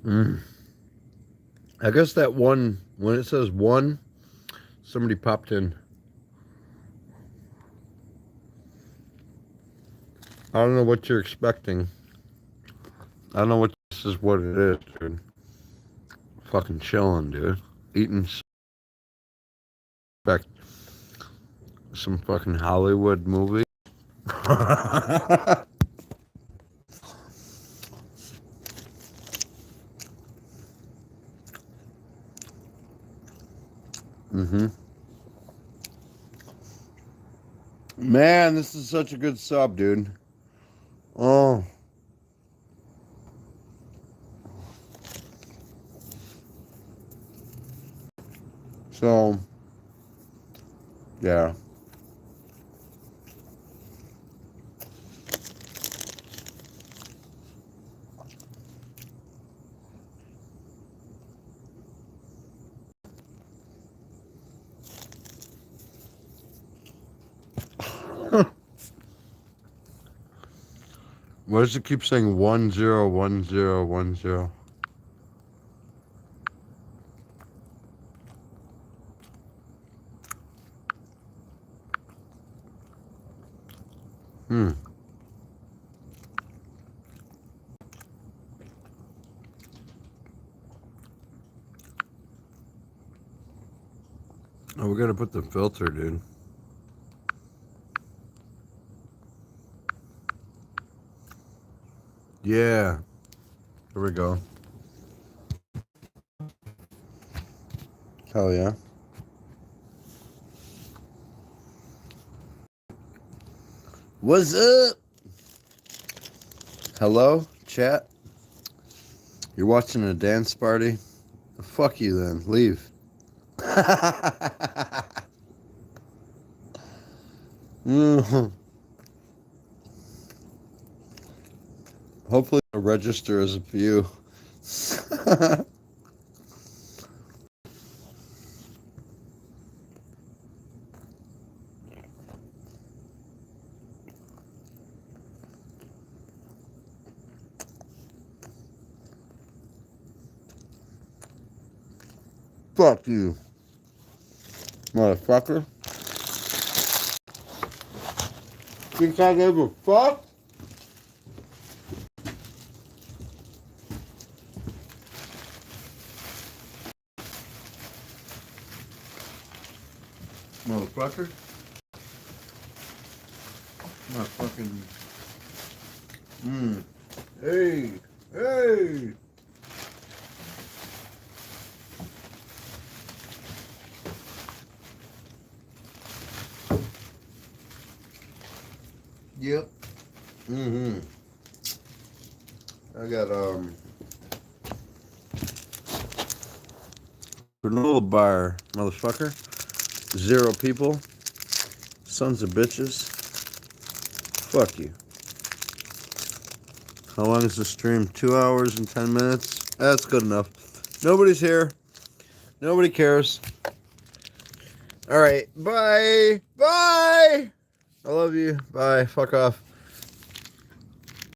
Mm. I guess that one, when it says one, somebody popped in. I don't know what you're expecting. I don't know what this is what it is, dude. Fucking chilling, dude. Eating expect some fucking Hollywood movie. Mm-hmm. Man, this is such a good sub, dude. Oh. So, yeah. Why does it keep saying 101010? Hmm. Oh, we gotta put the filter, dude. Yeah. Here we go. Hell yeah. What's up? Hello, chat? You're watching a dance party? Fuck you then. Leave. Hopefully the register is a few. Fuck you, motherfucker. Think I gave a fuck? Motherfucker. Motherfucking. Hey. Hey. Yep. I got granola bar, motherfucker. 0 people. Sons of bitches. Fuck you. How long is the stream? 2 hours and 10 minutes? That's good enough. Nobody's here. Nobody cares. Alright, bye. Bye. I love you. Bye. Fuck off.